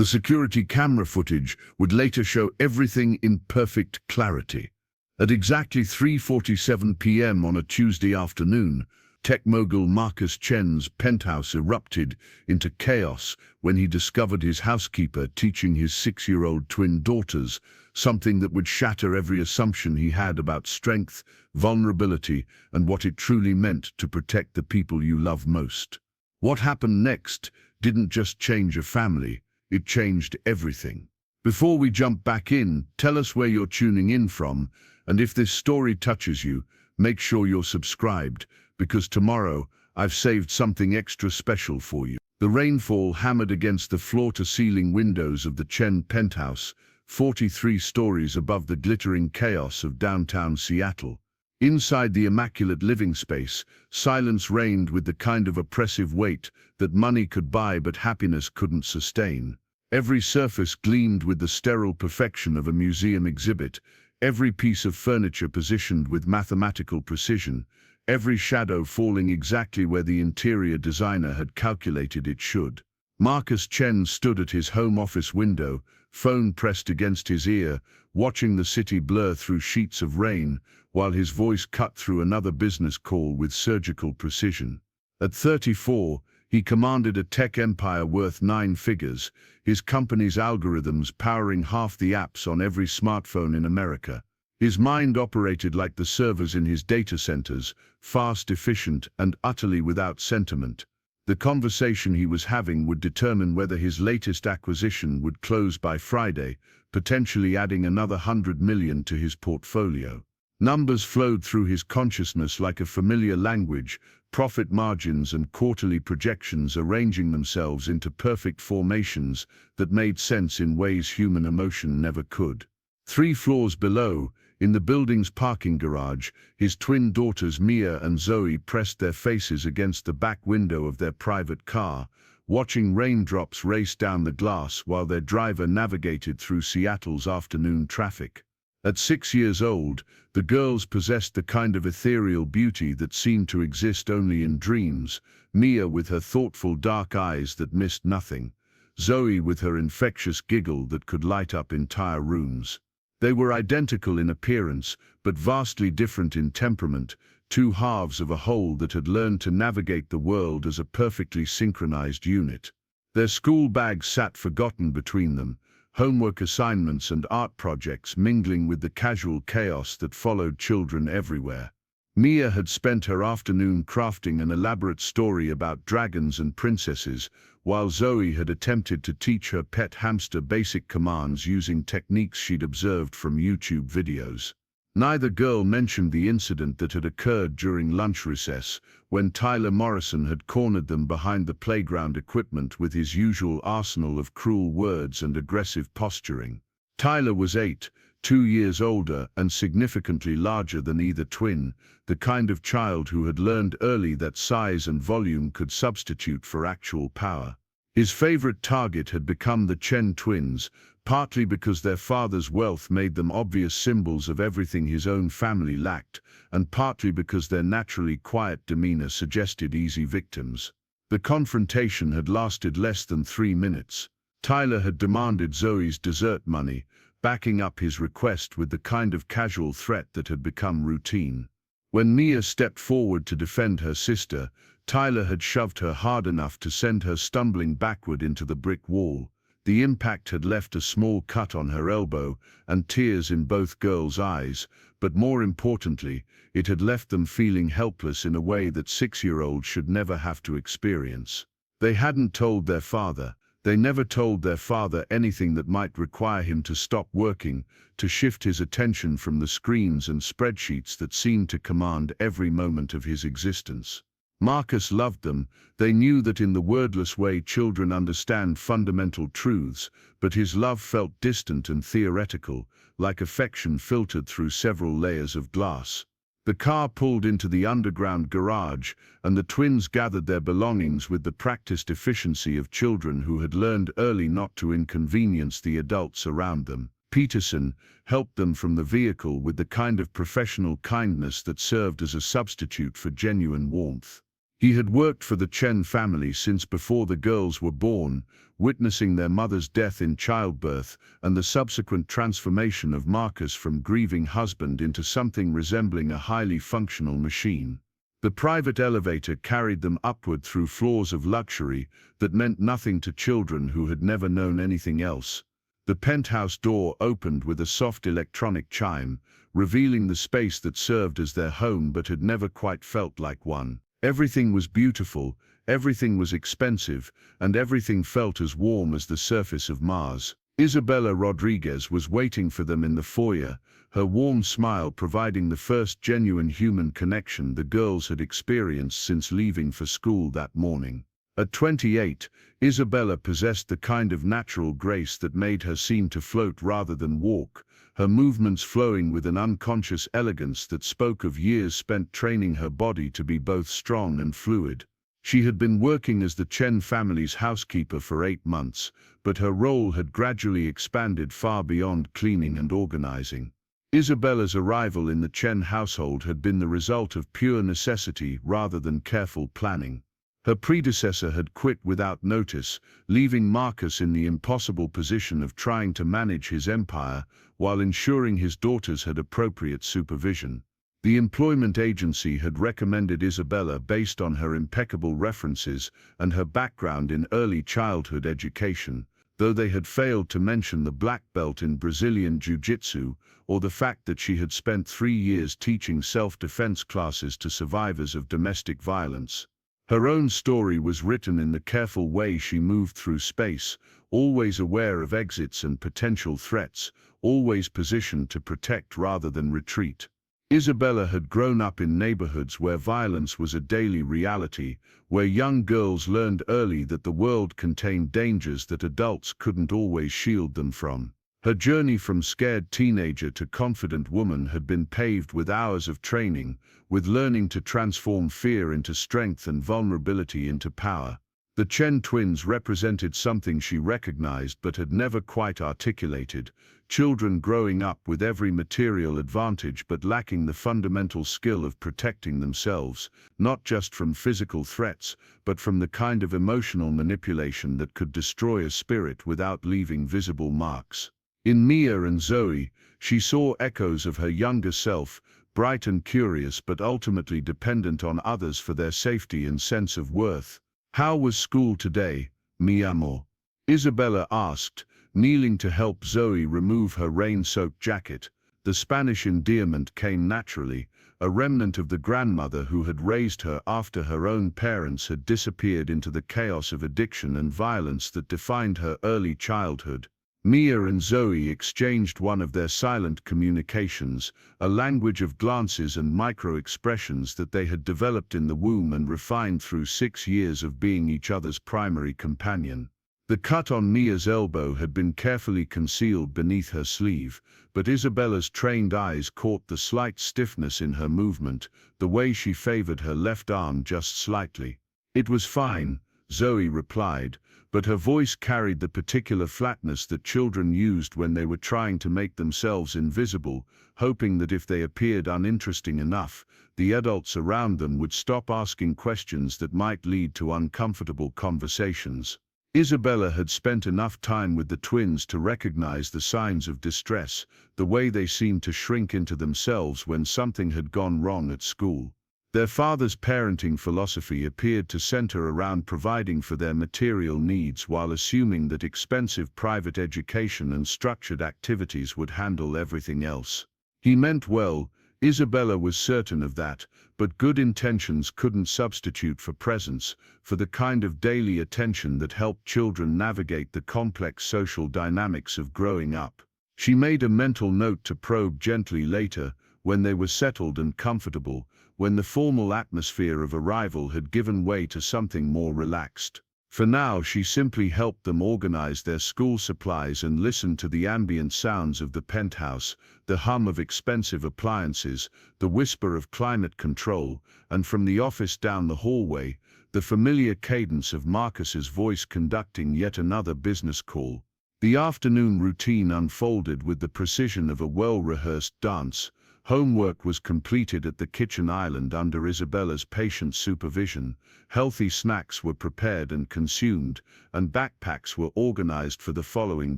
The security camera footage would later show everything in perfect clarity. At exactly 3:47 p.m. on a Tuesday afternoon, tech mogul Marcus Chen's penthouse erupted into chaos when he discovered his housekeeper teaching his 6-year-old twin daughters something that would shatter every assumption he had about strength, vulnerability, and what it truly meant to protect the people you love most. What happened next didn't just change a family, it changed everything. Before we jump back in, tell us where you're tuning in from, and if this story touches you, make sure you're subscribed, because tomorrow I've saved something extra special for you. The rainfall hammered against the floor-to-ceiling windows of the Chen penthouse, 43 stories above the glittering chaos of downtown Seattle. Inside the immaculate living space, silence reigned with the kind of oppressive weight that money could buy but happiness couldn't sustain. Every surface gleamed with the sterile perfection of a museum exhibit, every piece of furniture positioned with mathematical precision, every shadow falling exactly where the interior designer had calculated it should. Marcus Chen stood at his home office window, phone pressed against his ear, watching the city blur through sheets of rain, while his voice cut through another business call with surgical precision. At 34, he commanded a tech empire worth 9 figures, his company's algorithms powering half the apps on every smartphone in America. His mind operated like the servers in his data centers, fast, efficient, and utterly without sentiment. The conversation he was having would determine whether his latest acquisition would close by Friday, potentially adding another 100 million to his portfolio. Numbers flowed through his consciousness like a familiar language, profit margins and quarterly projections arranging themselves into perfect formations that made sense in ways human emotion never could. 3 floors below, in the building's parking garage, his twin daughters Mia and Zoe pressed their faces against the back window of their private car, watching raindrops race down the glass while their driver navigated through Seattle's afternoon traffic. At 6 years old, the girls possessed the kind of ethereal beauty that seemed to exist only in dreams, Mia with her thoughtful dark eyes that missed nothing, Zoe with her infectious giggle that could light up entire rooms. They were identical in appearance, but vastly different in temperament, 2 halves of a whole that had learned to navigate the world as a perfectly synchronized unit. Their school bags sat forgotten between them, homework assignments and art projects mingling with the casual chaos that followed children everywhere. Mia had spent her afternoon crafting an elaborate story about dragons and princesses, while Zoe had attempted to teach her pet hamster basic commands using techniques she'd observed from YouTube videos. Neither girl mentioned the incident that had occurred during lunch recess, when Tyler Morrison had cornered them behind the playground equipment with his usual arsenal of cruel words and aggressive posturing. Tyler was 8, 2 years older and significantly larger than either twin, the kind of child who had learned early that size and volume could substitute for actual power. His favorite target had become the Chen twins, partly because their father's wealth made them obvious symbols of everything his own family lacked, and partly because their naturally quiet demeanor suggested easy victims. The confrontation had lasted less than 3 minutes. Tyler had demanded Zoe's dessert money, backing up his request with the kind of casual threat that had become routine. When Mia stepped forward to defend her sister, Tyler had shoved her hard enough to send her stumbling backward into the brick wall. The impact had left a small cut on her elbow and tears in both girls' eyes, but more importantly, it had left them feeling helpless in a way that 6-year-olds should never have to experience. They hadn't told their father. They never told their father anything that might require him to stop working, to shift his attention from the screens and spreadsheets that seemed to command every moment of his existence. Marcus loved them. They knew that in the wordless way children understand fundamental truths, but his love felt distant and theoretical, like affection filtered through several layers of glass. The car pulled into the underground garage, and the twins gathered their belongings with the practiced efficiency of children who had learned early not to inconvenience the adults around them. Peterson helped them from the vehicle with the kind of professional kindness that served as a substitute for genuine warmth. He had worked for the Chen family since before the girls were born, witnessing their mother's death in childbirth and the subsequent transformation of Marcus from grieving husband into something resembling a highly functional machine. The private elevator carried them upward through floors of luxury that meant nothing to children who had never known anything else. The penthouse door opened with a soft electronic chime, revealing the space that served as their home but had never quite felt like one. Everything was beautiful, everything was expensive, and everything felt as warm as the surface of Mars. Isabella Rodriguez was waiting for them in the foyer, her warm smile providing the first genuine human connection the girls had experienced since leaving for school that morning. At 28, Isabella possessed the kind of natural grace that made her seem to float rather than walk, her movements flowing with an unconscious elegance that spoke of years spent training her body to be both strong and fluid. She had been working as the Chen family's housekeeper for 8 months, but her role had gradually expanded far beyond cleaning and organizing. Isabella's arrival in the Chen household had been the result of pure necessity rather than careful planning. Her predecessor had quit without notice, leaving Marcus in the impossible position of trying to manage his empire while ensuring his daughters had appropriate supervision. The employment agency had recommended Isabella based on her impeccable references and her background in early childhood education, though they had failed to mention the black belt in Brazilian Jiu-Jitsu or the fact that she had spent 3 years teaching self-defense classes to survivors of domestic violence. Her own story was written in the careful way she moved through space, always aware of exits and potential threats, always positioned to protect rather than retreat. Isabella had grown up in neighborhoods where violence was a daily reality, where young girls learned early that the world contained dangers that adults couldn't always shield them from. Her journey from scared teenager to confident woman had been paved with hours of training, with learning to transform fear into strength and vulnerability into power. The Chen twins represented something she recognized but had never quite articulated: children growing up with every material advantage but lacking the fundamental skill of protecting themselves, not just from physical threats, but from the kind of emotional manipulation that could destroy a spirit without leaving visible marks. In Mia and Zoe, she saw echoes of her younger self, bright and curious but ultimately dependent on others for their safety and sense of worth. "How was school today, mi amor?" Isabella asked, kneeling to help Zoe remove her rain-soaked jacket. The Spanish endearment came naturally, a remnant of the grandmother who had raised her after her own parents had disappeared into the chaos of addiction and violence that defined her early childhood. Mia and Zoe exchanged one of their silent communications, a language of glances and micro-expressions that they had developed in the womb and refined through 6 years of being each other's primary companion. The cut on Mia's elbow had been carefully concealed beneath her sleeve, but Isabella's trained eyes caught the slight stiffness in her movement, the way she favored her left arm just slightly. "It was fine," Zoe replied, but her voice carried the particular flatness that children used when they were trying to make themselves invisible, hoping that if they appeared uninteresting enough, the adults around them would stop asking questions that might lead to uncomfortable conversations. Isabella had spent enough time with the twins to recognize the signs of distress, the way they seemed to shrink into themselves when something had gone wrong at school. Their father's parenting philosophy appeared to center around providing for their material needs while assuming that expensive private education and structured activities would handle everything else. He meant well, Isabella was certain of that, but good intentions couldn't substitute for presence, for the kind of daily attention that helped children navigate the complex social dynamics of growing up. She made a mental note to probe gently later, when they were settled and comfortable, when the formal atmosphere of arrival had given way to something more relaxed. For now, she simply helped them organize their school supplies and listened to the ambient sounds of the penthouse, the hum of expensive appliances, the whisper of climate control, and from the office down the hallway, the familiar cadence of Marcus's voice conducting yet another business call. The afternoon routine unfolded with the precision of a well-rehearsed dance, Homework was completed at the kitchen island under Isabella's patient supervision. Healthy snacks were prepared and consumed, and backpacks were organized for the following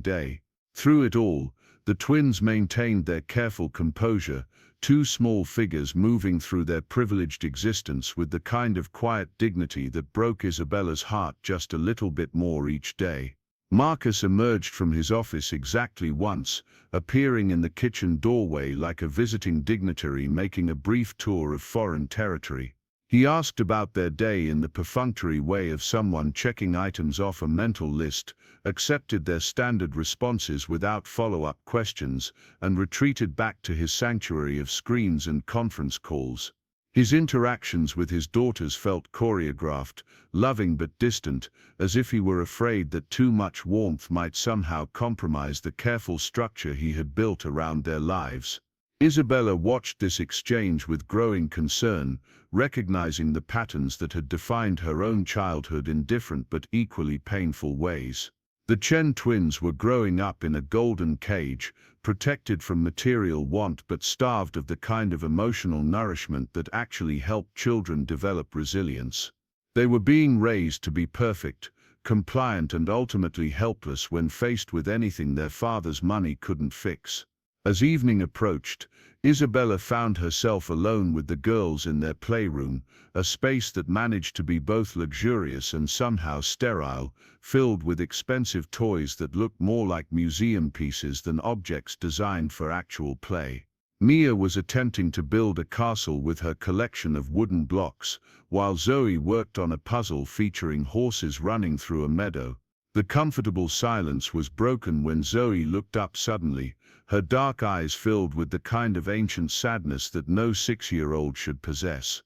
day. Through it all, the twins maintained their careful composure, two small figures moving through their privileged existence with the kind of quiet dignity that broke Isabella's heart just a little bit more each day. Marcus emerged from his office exactly once, appearing in the kitchen doorway like a visiting dignitary making a brief tour of foreign territory. He asked about their day in the perfunctory way of someone checking items off a mental list, accepted their standard responses without follow-up questions, and retreated back to his sanctuary of screens and conference calls. His interactions with his daughters felt choreographed, loving but distant, as if he were afraid that too much warmth might somehow compromise the careful structure he had built around their lives. Isabella watched this exchange with growing concern, recognizing the patterns that had defined her own childhood in different but equally painful ways. The Chen twins were growing up in a golden cage, protected from material want but starved of the kind of emotional nourishment that actually helped children develop resilience. They were being raised to be perfect, compliant and ultimately helpless when faced with anything their father's money couldn't fix. As evening approached, Isabella found herself alone with the girls in their playroom, a space that managed to be both luxurious and somehow sterile, filled with expensive toys that looked more like museum pieces than objects designed for actual play. Mia was attempting to build a castle with her collection of wooden blocks, while Zoe worked on a puzzle featuring horses running through a meadow. The comfortable silence was broken when Zoe looked up suddenly, her dark eyes filled with the kind of ancient sadness that no 6-year-old should possess.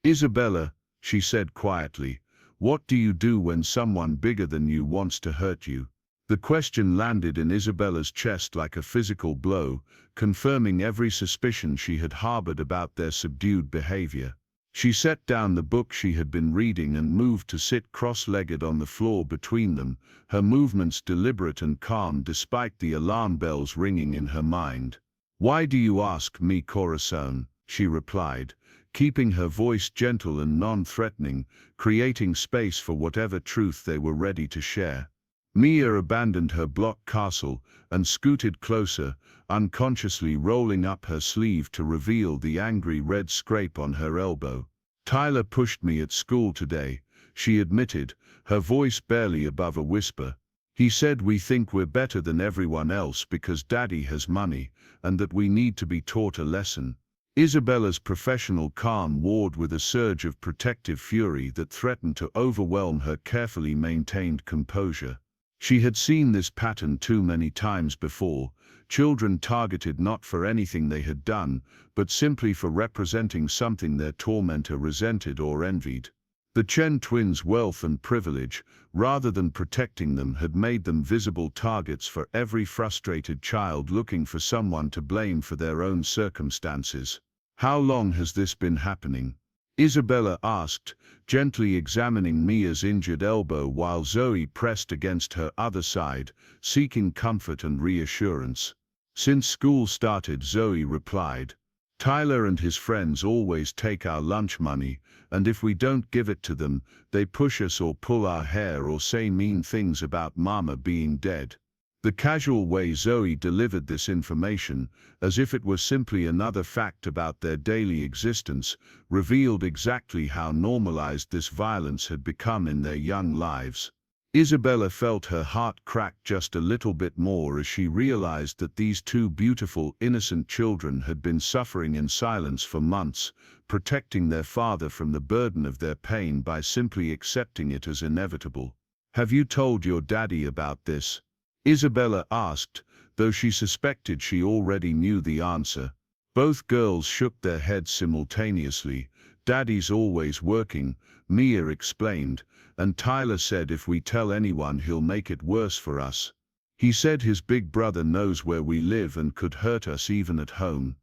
"Isabella," she said quietly, "what do you do when someone bigger than you wants to hurt you?" The question landed in Isabella's chest like a physical blow, confirming every suspicion she had harbored about their subdued behavior. She set down the book she had been reading and moved to sit cross-legged on the floor between them, her movements deliberate and calm despite the alarm bells ringing in her mind. "Why do you ask me, corazon?" she replied, keeping her voice gentle and non-threatening, creating space for whatever truth they were ready to share. Mia abandoned her block castle and scooted closer, unconsciously rolling up her sleeve to reveal the angry red scrape on her elbow. "Tyler pushed me at school today," she admitted, her voice barely above a whisper. "He said we think we're better than everyone else because Daddy has money, and that we need to be taught a lesson." Isabella's professional calm warred with a surge of protective fury that threatened to overwhelm her carefully maintained composure. She had seen this pattern too many times before, children targeted not for anything they had done, but simply for representing something their tormentor resented or envied. The Chen twins' wealth and privilege, rather than protecting them, had made them visible targets for every frustrated child looking for someone to blame for their own circumstances. "How long has this been happening?" Isabella asked, gently examining Mia's injured elbow while Zoe pressed against her other side, seeking comfort and reassurance. "Since school started," Zoe replied. "Tyler and his friends always take our lunch money, and if we don't give it to them, they push us or pull our hair or say mean things about Mama being dead." The casual way Zoe delivered this information, as if it were simply another fact about their daily existence, revealed exactly how normalized this violence had become in their young lives. Isabella felt her heart crack just a little bit more as she realized that these two beautiful, innocent children had been suffering in silence for months, protecting their father from the burden of their pain by simply accepting it as inevitable. "Have you told your daddy about this?" Isabella asked, though she suspected she already knew the answer. Both girls shook their heads simultaneously. "Daddy's always working," Mia explained, "and Tyler said if we tell anyone he'll make it worse for us. He said his big brother knows where we live and could hurt us even at home."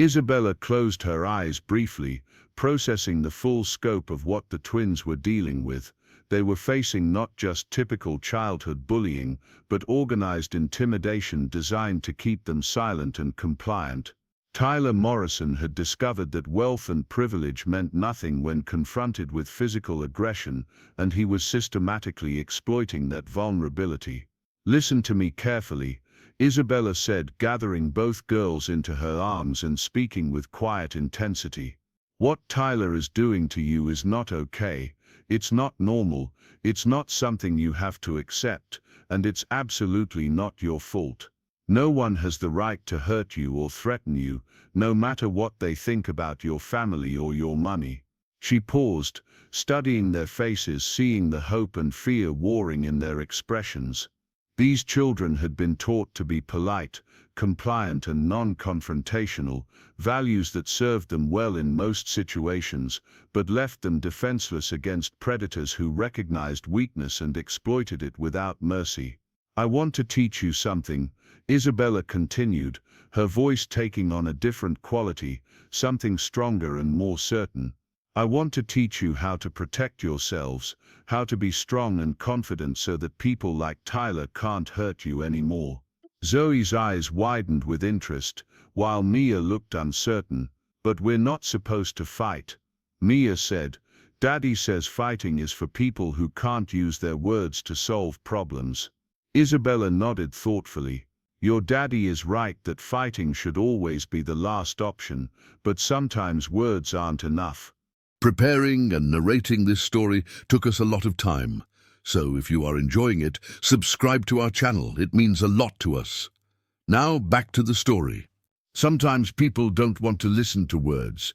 Isabella closed her eyes briefly, processing the full scope of what the twins were dealing with. They were facing not just typical childhood bullying, but organized intimidation designed to keep them silent and compliant. Tyler Morrison had discovered that wealth and privilege meant nothing when confronted with physical aggression, and he was systematically exploiting that vulnerability. "Listen to me carefully," Isabella said, gathering both girls into her arms and speaking with quiet intensity. "What Tyler is doing to you is not okay. It's not normal. It's not something you have to accept, and it's absolutely not your fault. No one has the right to hurt you or threaten you, no matter what they think about your family or your money." She paused, studying their faces, seeing the hope and fear warring in their expressions. These children had been taught to be polite, compliant and non-confrontational, values that served them well in most situations, but left them defenseless against predators who recognized weakness and exploited it without mercy. "I want to teach you something," Isabella continued, her voice taking on a different quality, something stronger and more certain. "I want to teach you how to protect yourselves, how to be strong and confident so that people like Tyler can't hurt you anymore." Zoe's eyes widened with interest, while Mia looked uncertain. "But we're not supposed to fight," Mia said. "Daddy says fighting is for people who can't use their words to solve problems." Isabella nodded thoughtfully. "Your daddy is right that fighting should always be the last option, but sometimes words aren't enough." Preparing and narrating this story took us a lot of time, so if you are enjoying it, subscribe to our channel. It means a lot to us. Now back to the story. Sometimes people don't want to listen to words.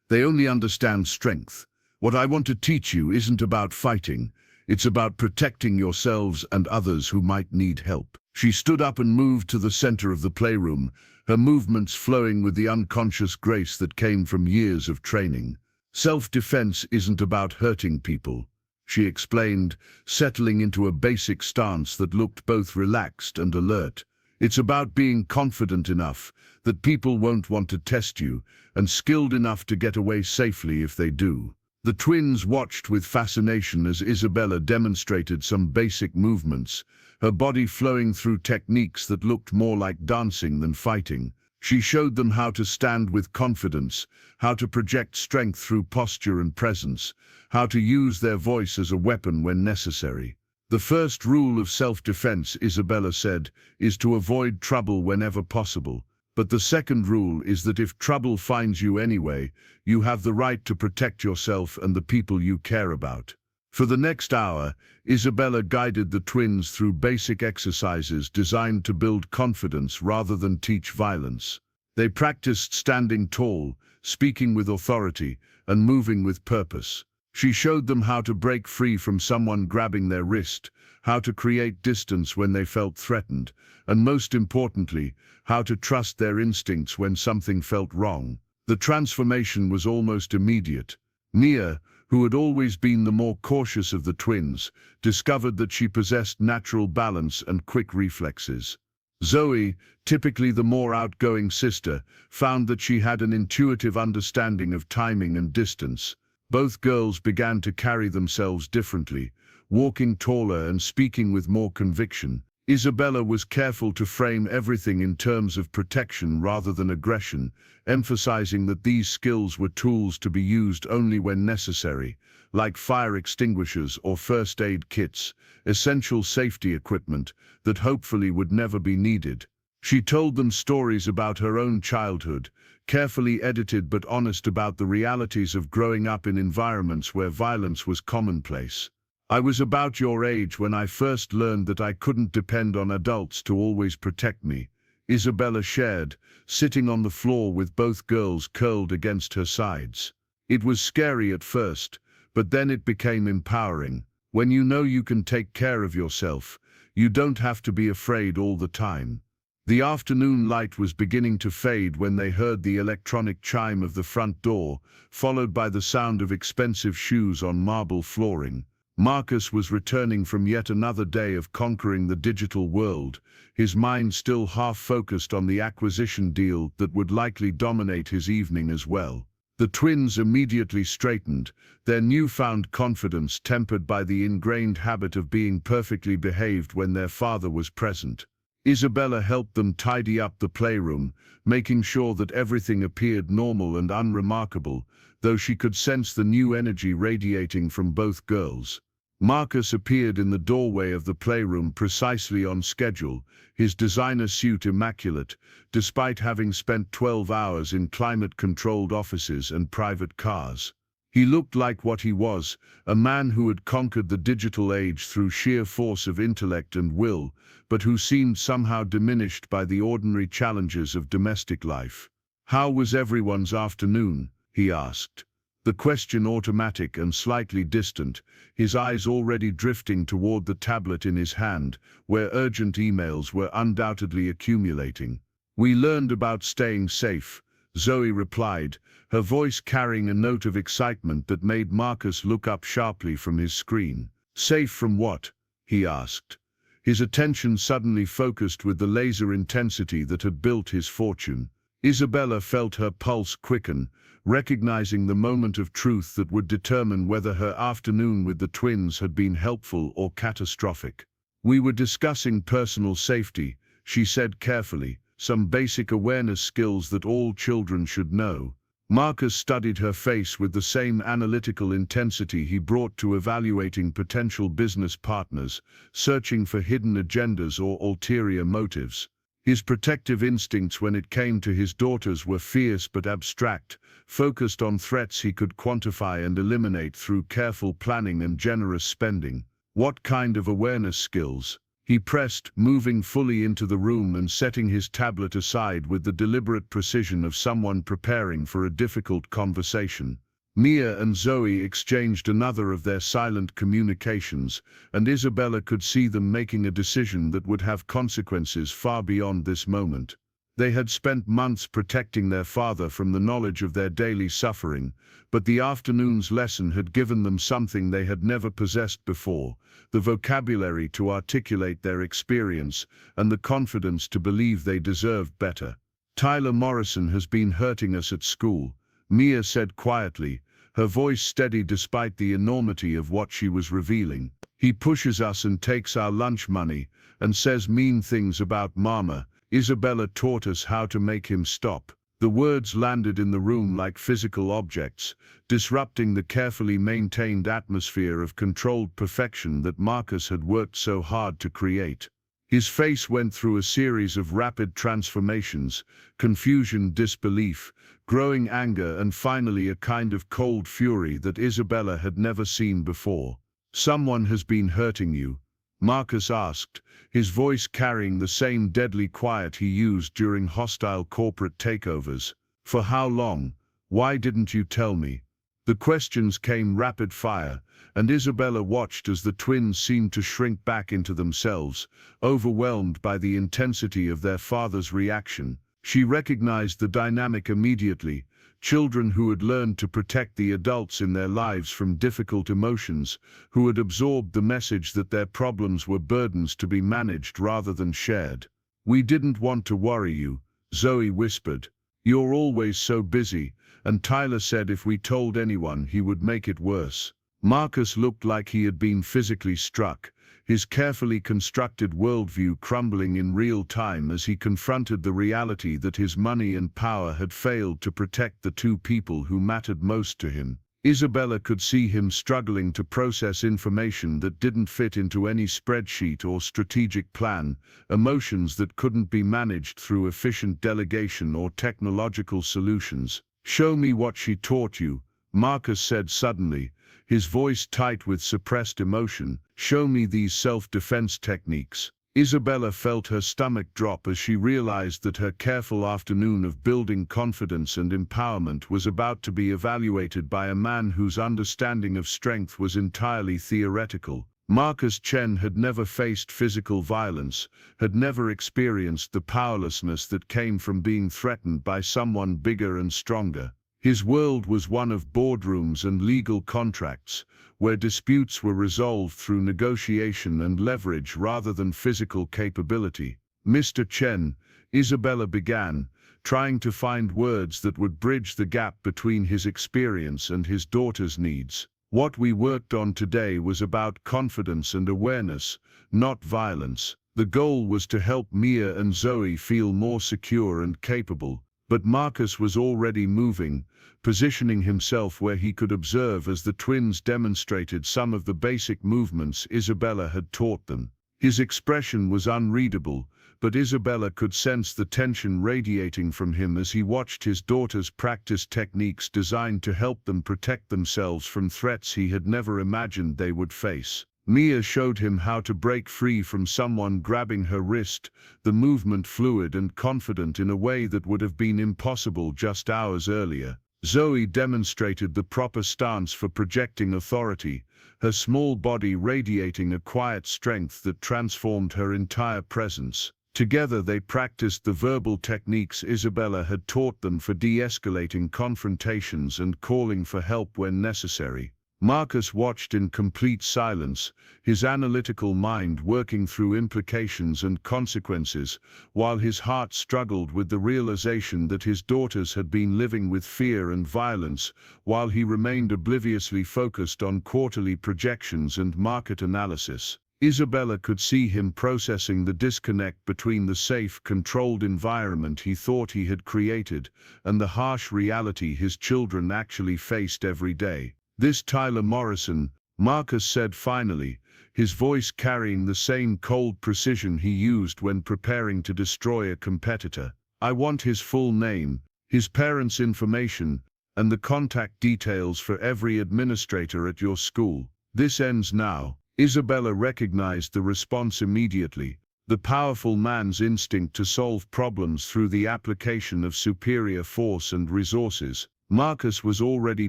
They only understand strength. What I want to teach you isn't about fighting. It's about protecting yourselves and others who might need help. She stood up and moved to the center of the playroom, her movements flowing with the unconscious grace that came from years of training. "Self-defense isn't about hurting people," she explained, settling into a basic stance that looked both relaxed and alert. "It's about being confident enough that people won't want to test you, and skilled enough to get away safely if they do." The twins watched with fascination as Isabella demonstrated some basic movements, her body flowing through techniques that looked more like dancing than fighting. She showed them how to stand with confidence, how to project strength through posture and presence, how to use their voice as a weapon when necessary. "The first rule of self-defense," Isabella said, "is to avoid trouble whenever possible. But the second rule is that if trouble finds you anyway, you have the right to protect yourself and the people you care about." For the next hour, Isabella guided the twins through basic exercises designed to build confidence rather than teach violence. They practiced standing tall, speaking with authority, and moving with purpose. She showed them how to break free from someone grabbing their wrist, how to create distance when they felt threatened, and most importantly, how to trust their instincts when something felt wrong. The transformation was almost immediate. Mia, who had always been the more cautious of the twins, discovered that she possessed natural balance and quick reflexes. Zoe, typically the more outgoing sister, found that she had an intuitive understanding of timing and distance. Both girls began to carry themselves differently, walking taller and speaking with more conviction. Isabella was careful to frame everything in terms of protection rather than aggression, emphasizing that these skills were tools to be used only when necessary, like fire extinguishers or first aid kits, essential safety equipment that hopefully would never be needed. She told them stories about her own childhood, carefully edited but honest about the realities of growing up in environments where violence was commonplace. "I was about your age when I first learned that I couldn't depend on adults to always protect me," Isabella shared, sitting on the floor with both girls curled against her sides. "It was scary at first, but then it became empowering. When you know you can take care of yourself, you don't have to be afraid all the time." The afternoon light was beginning to fade when they heard the electronic chime of the front door, followed by the sound of expensive shoes on marble flooring. Marcus was returning from yet another day of conquering the digital world, his mind still half-focused on the acquisition deal that would likely dominate his evening as well. The twins immediately straightened, their newfound confidence tempered by the ingrained habit of being perfectly behaved when their father was present. Isabella helped them tidy up the playroom, making sure that everything appeared normal and unremarkable, though she could sense the new energy radiating from both girls. Marcus appeared in the doorway of the playroom precisely on schedule, his designer suit immaculate, despite having spent 12 hours in climate-controlled offices and private cars. He looked like what he was, a man who had conquered the digital age through sheer force of intellect and will, but who seemed somehow diminished by the ordinary challenges of domestic life. "How was everyone's afternoon?" he asked. The question automatic and slightly distant, his eyes already drifting toward the tablet in his hand, where urgent emails were undoubtedly accumulating. "We learned about staying safe," Zoe replied, her voice carrying a note of excitement that made Marcus look up sharply from his screen. "Safe from what?" he asked. His attention suddenly focused with the laser intensity that had built his fortune. Isabella felt her pulse quicken, recognizing the moment of truth that would determine whether her afternoon with the twins had been helpful or catastrophic. "We were discussing personal safety," she said carefully, "some basic awareness skills that all children should know." Marcus studied her face with the same analytical intensity he brought to evaluating potential business partners, searching for hidden agendas or ulterior motives. His protective instincts when it came to his daughters were fierce but abstract, focused on threats he could quantify and eliminate through careful planning and generous spending. "What kind of awareness skills?" he pressed, moving fully into the room and setting his tablet aside with the deliberate precision of someone preparing for a difficult conversation. Mia and Zoe exchanged another of their silent communications, and Isabella could see them making a decision that would have consequences far beyond this moment. They had spent months protecting their father from the knowledge of their daily suffering, but the afternoon's lesson had given them something they had never possessed before: the vocabulary to articulate their experience and the confidence to believe they deserved better. "Tyler Morrison has been hurting us at school," Mia said quietly, her voice steady despite the enormity of what she was revealing. "He pushes us and takes our lunch money and says mean things about Mama. Isabella taught us how to make him stop." The words landed in the room like physical objects, disrupting the carefully maintained atmosphere of controlled perfection that Marcus had worked so hard to create. His face went through a series of rapid transformations: confusion, disbelief, growing anger, and finally a kind of cold fury that Isabella had never seen before. "Someone has been hurting you?" Marcus asked, his voice carrying the same deadly quiet he used during hostile corporate takeovers. "For how long? Why didn't you tell me?" The questions came rapid fire, and Isabella watched as the twins seemed to shrink back into themselves, overwhelmed by the intensity of their father's reaction. She recognized the dynamic immediately: children who had learned to protect the adults in their lives from difficult emotions, who had absorbed the message that their problems were burdens to be managed rather than shared. "We didn't want to worry you," Zoe whispered. "You're always so busy, and Tyler said if we told anyone he would make it worse." Marcus looked like he had been physically struck, his carefully constructed worldview crumbling in real time as he confronted the reality that his money and power had failed to protect the two people who mattered most to him. Isabella could see him struggling to process information that didn't fit into any spreadsheet or strategic plan, emotions that couldn't be managed through efficient delegation or technological solutions. "Show me what she taught you," Marcus said suddenly, his voice tight with suppressed emotion. "Show me these self-defense techniques." Isabella felt her stomach drop as she realized that her careful afternoon of building confidence and empowerment was about to be evaluated by a man whose understanding of strength was entirely theoretical. Marcus Chen had never faced physical violence, had never experienced the powerlessness that came from being threatened by someone bigger and stronger. His world was one of boardrooms and legal contracts, where disputes were resolved through negotiation and leverage rather than physical capability. "Mr. Chen," Isabella began, trying to find words that would bridge the gap between his experience and his daughter's needs. "What we worked on today was about confidence and awareness, not violence." The goal was to help Mia and Zoe feel more secure and capable, but Marcus was already moving, positioning himself where he could observe as the twins demonstrated some of the basic movements Isabella had taught them. His expression was unreadable, but Isabella could sense the tension radiating from him as he watched his daughters practice techniques designed to help them protect themselves from threats he had never imagined they would face. Mia showed him how to break free from someone grabbing her wrist, the movement fluid and confident in a way that would have been impossible just hours earlier. Zoe demonstrated the proper stance for projecting authority, her small body radiating a quiet strength that transformed her entire presence. Together they practiced the verbal techniques Isabella had taught them for de-escalating confrontations and calling for help when necessary. Marcus watched in complete silence, his analytical mind working through implications and consequences, while his heart struggled with the realization that his daughters had been living with fear and violence, while he remained obliviously focused on quarterly projections and market analysis. Isabella could see him processing the disconnect between the safe, controlled environment he thought he had created and the harsh reality his children actually faced every day. "This Tyler Morrison," Marcus said finally, his voice carrying the same cold precision he used when preparing to destroy a competitor. "I want his full name, his parents' information, and the contact details for every administrator at your school. This ends now." Isabella recognized the response immediately, the powerful man's instinct to solve problems through the application of superior force and resources. Marcus was already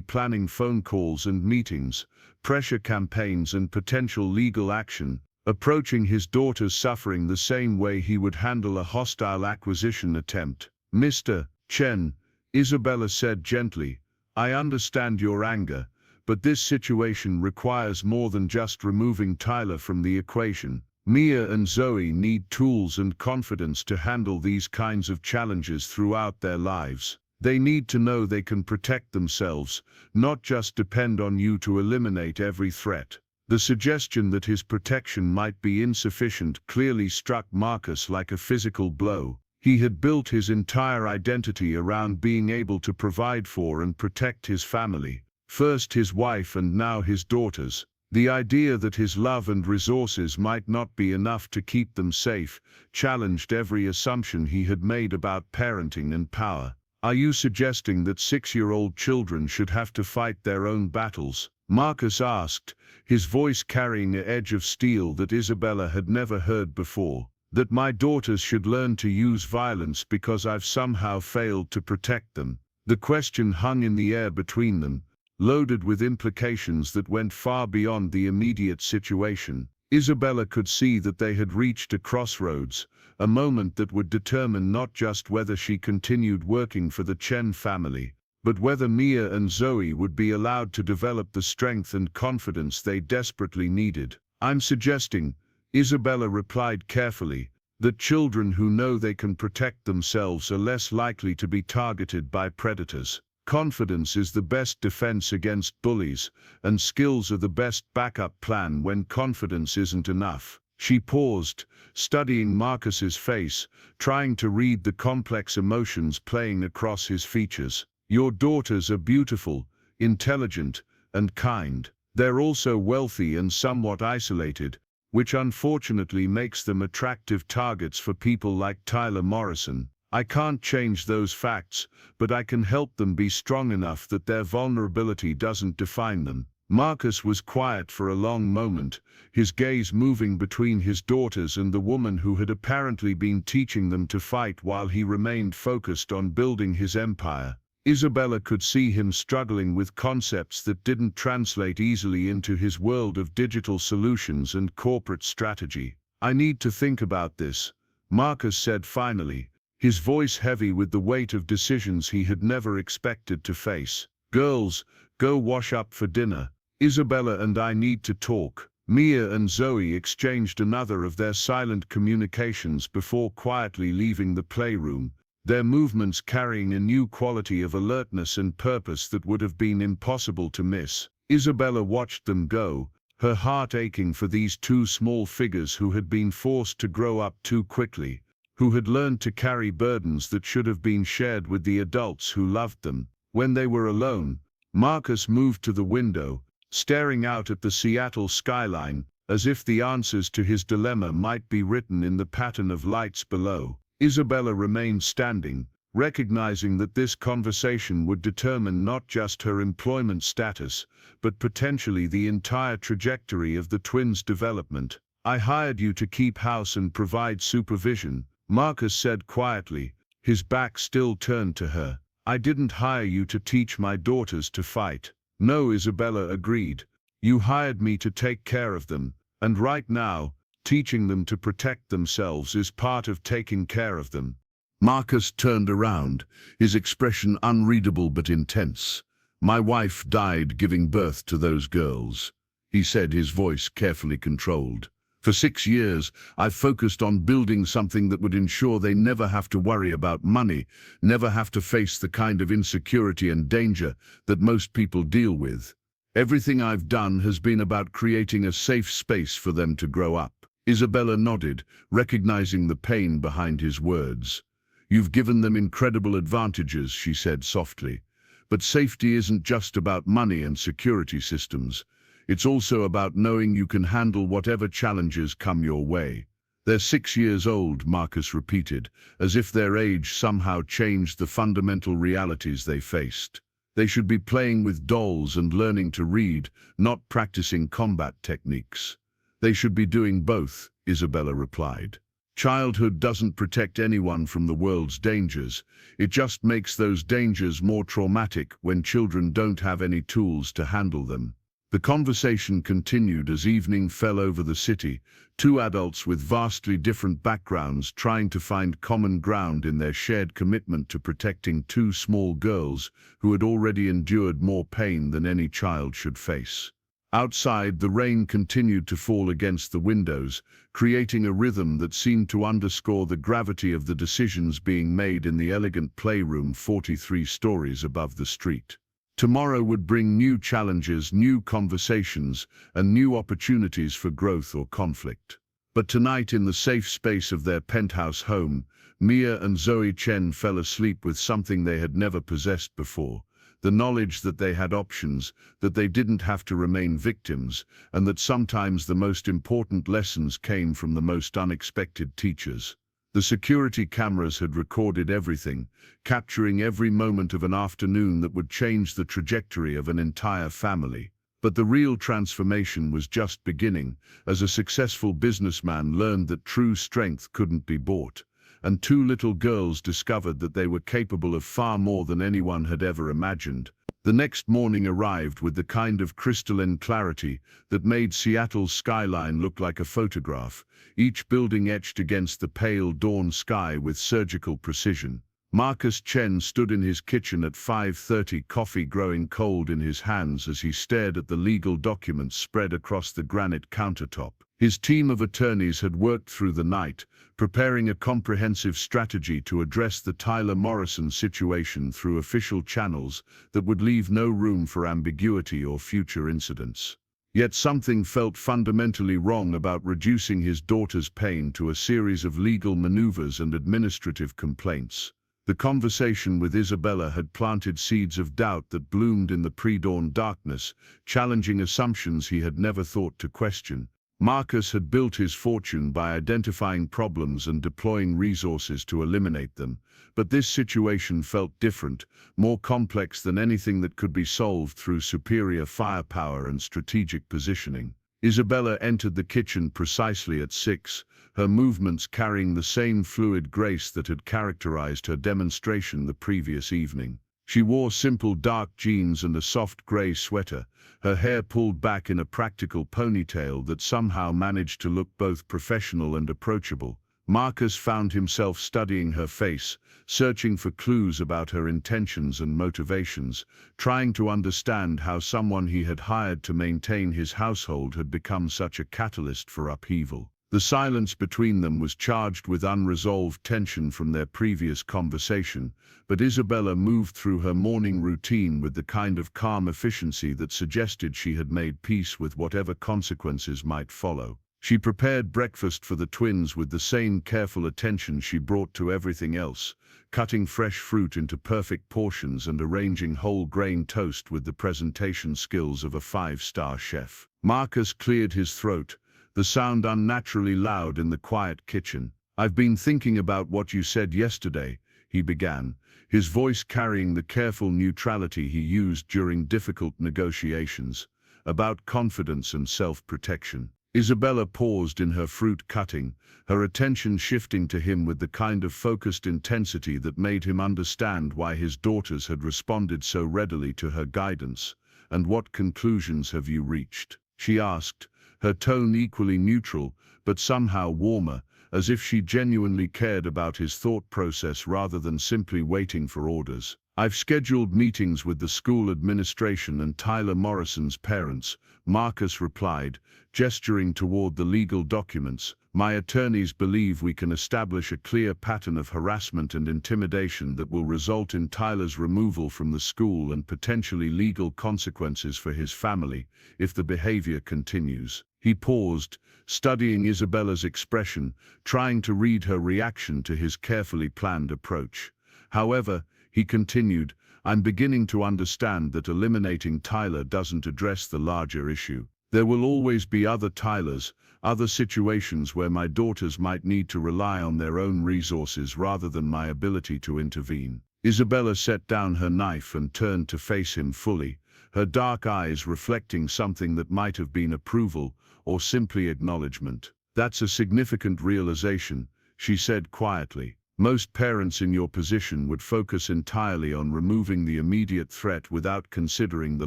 planning phone calls and meetings, pressure campaigns and potential legal action, approaching his daughter's suffering the same way he would handle a hostile acquisition attempt. "Mr. Chen," Isabella said gently, "I understand your anger, but this situation requires more than just removing Tyler from the equation. Mia and Zoe need tools and confidence to handle these kinds of challenges throughout their lives. They need to know they can protect themselves, not just depend on you to eliminate every threat." The suggestion that his protection might be insufficient clearly struck Marcus like a physical blow. He had built his entire identity around being able to provide for and protect his family, first his wife and now his daughters. The idea that his love and resources might not be enough to keep them safe challenged every assumption he had made about parenting and power. "Are you suggesting that 6-year-old children should have to fight their own battles?" Marcus asked, his voice carrying an edge of steel that Isabella had never heard before. "That my daughters should learn to use violence because I've somehow failed to protect them?" The question hung in the air between them, loaded with implications that went far beyond the immediate situation. Isabella could see that they had reached a crossroads, a moment that would determine not just whether she continued working for the Chen family, but whether Mia and Zoe would be allowed to develop the strength and confidence they desperately needed. "I'm suggesting," Isabella replied carefully, "that children who know they can protect themselves are less likely to be targeted by predators. Confidence is the best defense against bullies, and skills are the best backup plan when confidence isn't enough." She paused, studying Marcus's face, trying to read the complex emotions playing across his features. "Your daughters are beautiful, intelligent, and kind. They're also wealthy and somewhat isolated, which unfortunately makes them attractive targets for people like Tyler Morrison. I can't change those facts, but I can help them be strong enough that their vulnerability doesn't define them." Marcus was quiet for a long moment, his gaze moving between his daughters and the woman who had apparently been teaching them to fight while he remained focused on building his empire. Isabella could see him struggling with concepts that didn't translate easily into his world of digital solutions and corporate strategy. "I need to think about this," Marcus said finally, his voice heavy with the weight of decisions he had never expected to face. "Girls, go wash up for dinner. Isabella and I need to talk." Mia and Zoe exchanged another of their silent communications before quietly leaving the playroom, their movements carrying a new quality of alertness and purpose that would have been impossible to miss. Isabella watched them go, her heart aching for these two small figures who had been forced to grow up too quickly, who had learned to carry burdens that should have been shared with the adults who loved them. When they were alone, Marcus moved to the window, staring out at the Seattle skyline, as if the answers to his dilemma might be written in the pattern of lights below. Isabella remained standing, recognizing that this conversation would determine not just her employment status, but potentially the entire trajectory of the twins' development. "I hired you to keep house and provide supervision," Marcus said quietly, his back still turned to her. "I didn't hire you to teach my daughters to fight." "No," Isabella agreed. "You hired me to take care of them, and right now, teaching them to protect themselves is part of taking care of them." Marcus turned around, his expression unreadable but intense. "My wife died giving birth to those girls," he said, his voice carefully controlled. "For 6 years, I've focused on building something that would ensure they never have to worry about money, never have to face the kind of insecurity and danger that most people deal with. Everything I've done has been about creating a safe space for them to grow up." Isabella nodded, recognizing the pain behind his words. "You've given them incredible advantages," she said softly. "But safety isn't just about money and security systems. It's also about knowing you can handle whatever challenges come your way." "They're 6 years old," Marcus repeated, as if their age somehow changed the fundamental realities they faced. "They should be playing with dolls and learning to read, not practicing combat techniques." "They should be doing both," Isabella replied. "Childhood doesn't protect anyone from the world's dangers. It just makes those dangers more traumatic when children don't have any tools to handle them." The conversation continued as evening fell over the city, two adults with vastly different backgrounds trying to find common ground in their shared commitment to protecting two small girls who had already endured more pain than any child should face. Outside, the rain continued to fall against the windows, creating a rhythm that seemed to underscore the gravity of the decisions being made in the elegant playroom 43 stories above the street. Tomorrow would bring new challenges, new conversations, and new opportunities for growth or conflict. But tonight, in the safe space of their penthouse home, Mia and Zoe Chen fell asleep with something they had never possessed before: the knowledge that they had options, that they didn't have to remain victims, and that sometimes the most important lessons came from the most unexpected teachers. The security cameras had recorded everything, capturing every moment of an afternoon that would change the trajectory of an entire family. But the real transformation was just beginning, as a successful businessman learned that true strength couldn't be bought, and two little girls discovered that they were capable of far more than anyone had ever imagined. The next morning arrived with the kind of crystalline clarity that made Seattle's skyline look like a photograph, each building etched against the pale dawn sky with surgical precision. Marcus Chen stood in his kitchen at 5:30, coffee growing cold in his hands as he stared at the legal documents spread across the granite countertop. His team of attorneys had worked through the night, preparing a comprehensive strategy to address the Tyler Morrison situation through official channels that would leave no room for ambiguity or future incidents. Yet something felt fundamentally wrong about reducing his daughter's pain to a series of legal maneuvers and administrative complaints. The conversation with Isabella had planted seeds of doubt that bloomed in the pre-dawn darkness, challenging assumptions he had never thought to question. Marcus had built his fortune by identifying problems and deploying resources to eliminate them, but this situation felt different, more complex than anything that could be solved through superior firepower and strategic positioning. Isabella entered the kitchen precisely at 6, her movements carrying the same fluid grace that had characterized her demonstration the previous evening. She wore simple dark jeans and a soft gray sweater, her hair pulled back in a practical ponytail that somehow managed to look both professional and approachable. Marcus found himself studying her face, searching for clues about her intentions and motivations, trying to understand how someone he had hired to maintain his household had become such a catalyst for upheaval. The silence between them was charged with unresolved tension from their previous conversation, but Isabella moved through her morning routine with the kind of calm efficiency that suggested she had made peace with whatever consequences might follow. She prepared breakfast for the twins with the same careful attention she brought to everything else, cutting fresh fruit into perfect portions and arranging whole grain toast with the presentation skills of a five-star chef. Marcus cleared his throat, the sound unnaturally loud in the quiet kitchen. "I've been thinking about what you said yesterday," he began, his voice carrying the careful neutrality he used during difficult negotiations, about confidence and self-protection. Isabella paused in her fruit cutting, her attention shifting to him with the kind of focused intensity that made him understand why his daughters had responded so readily to her guidance. "And what conclusions have you reached?" she asked, her tone equally neutral, but somehow warmer, as if she genuinely cared about his thought process rather than simply waiting for orders. "I've scheduled meetings with the school administration and Tyler Morrison's parents," Marcus replied, gesturing toward the legal documents. "My attorneys believe we can establish a clear pattern of harassment and intimidation that will result in Tyler's removal from the school and potentially legal consequences for his family if the behavior continues." He paused, studying Isabella's expression, trying to read her reaction to his carefully planned approach. "However," he continued, "I'm beginning to understand that eliminating Tyler doesn't address the larger issue. There will always be other Tylers, other situations where my daughters might need to rely on their own resources rather than my ability to intervene." Isabella set down her knife and turned to face him fully, her dark eyes reflecting something that might have been approval or simply acknowledgement. "That's a significant realization," she said quietly. "Most parents in your position would focus entirely on removing the immediate threat without considering the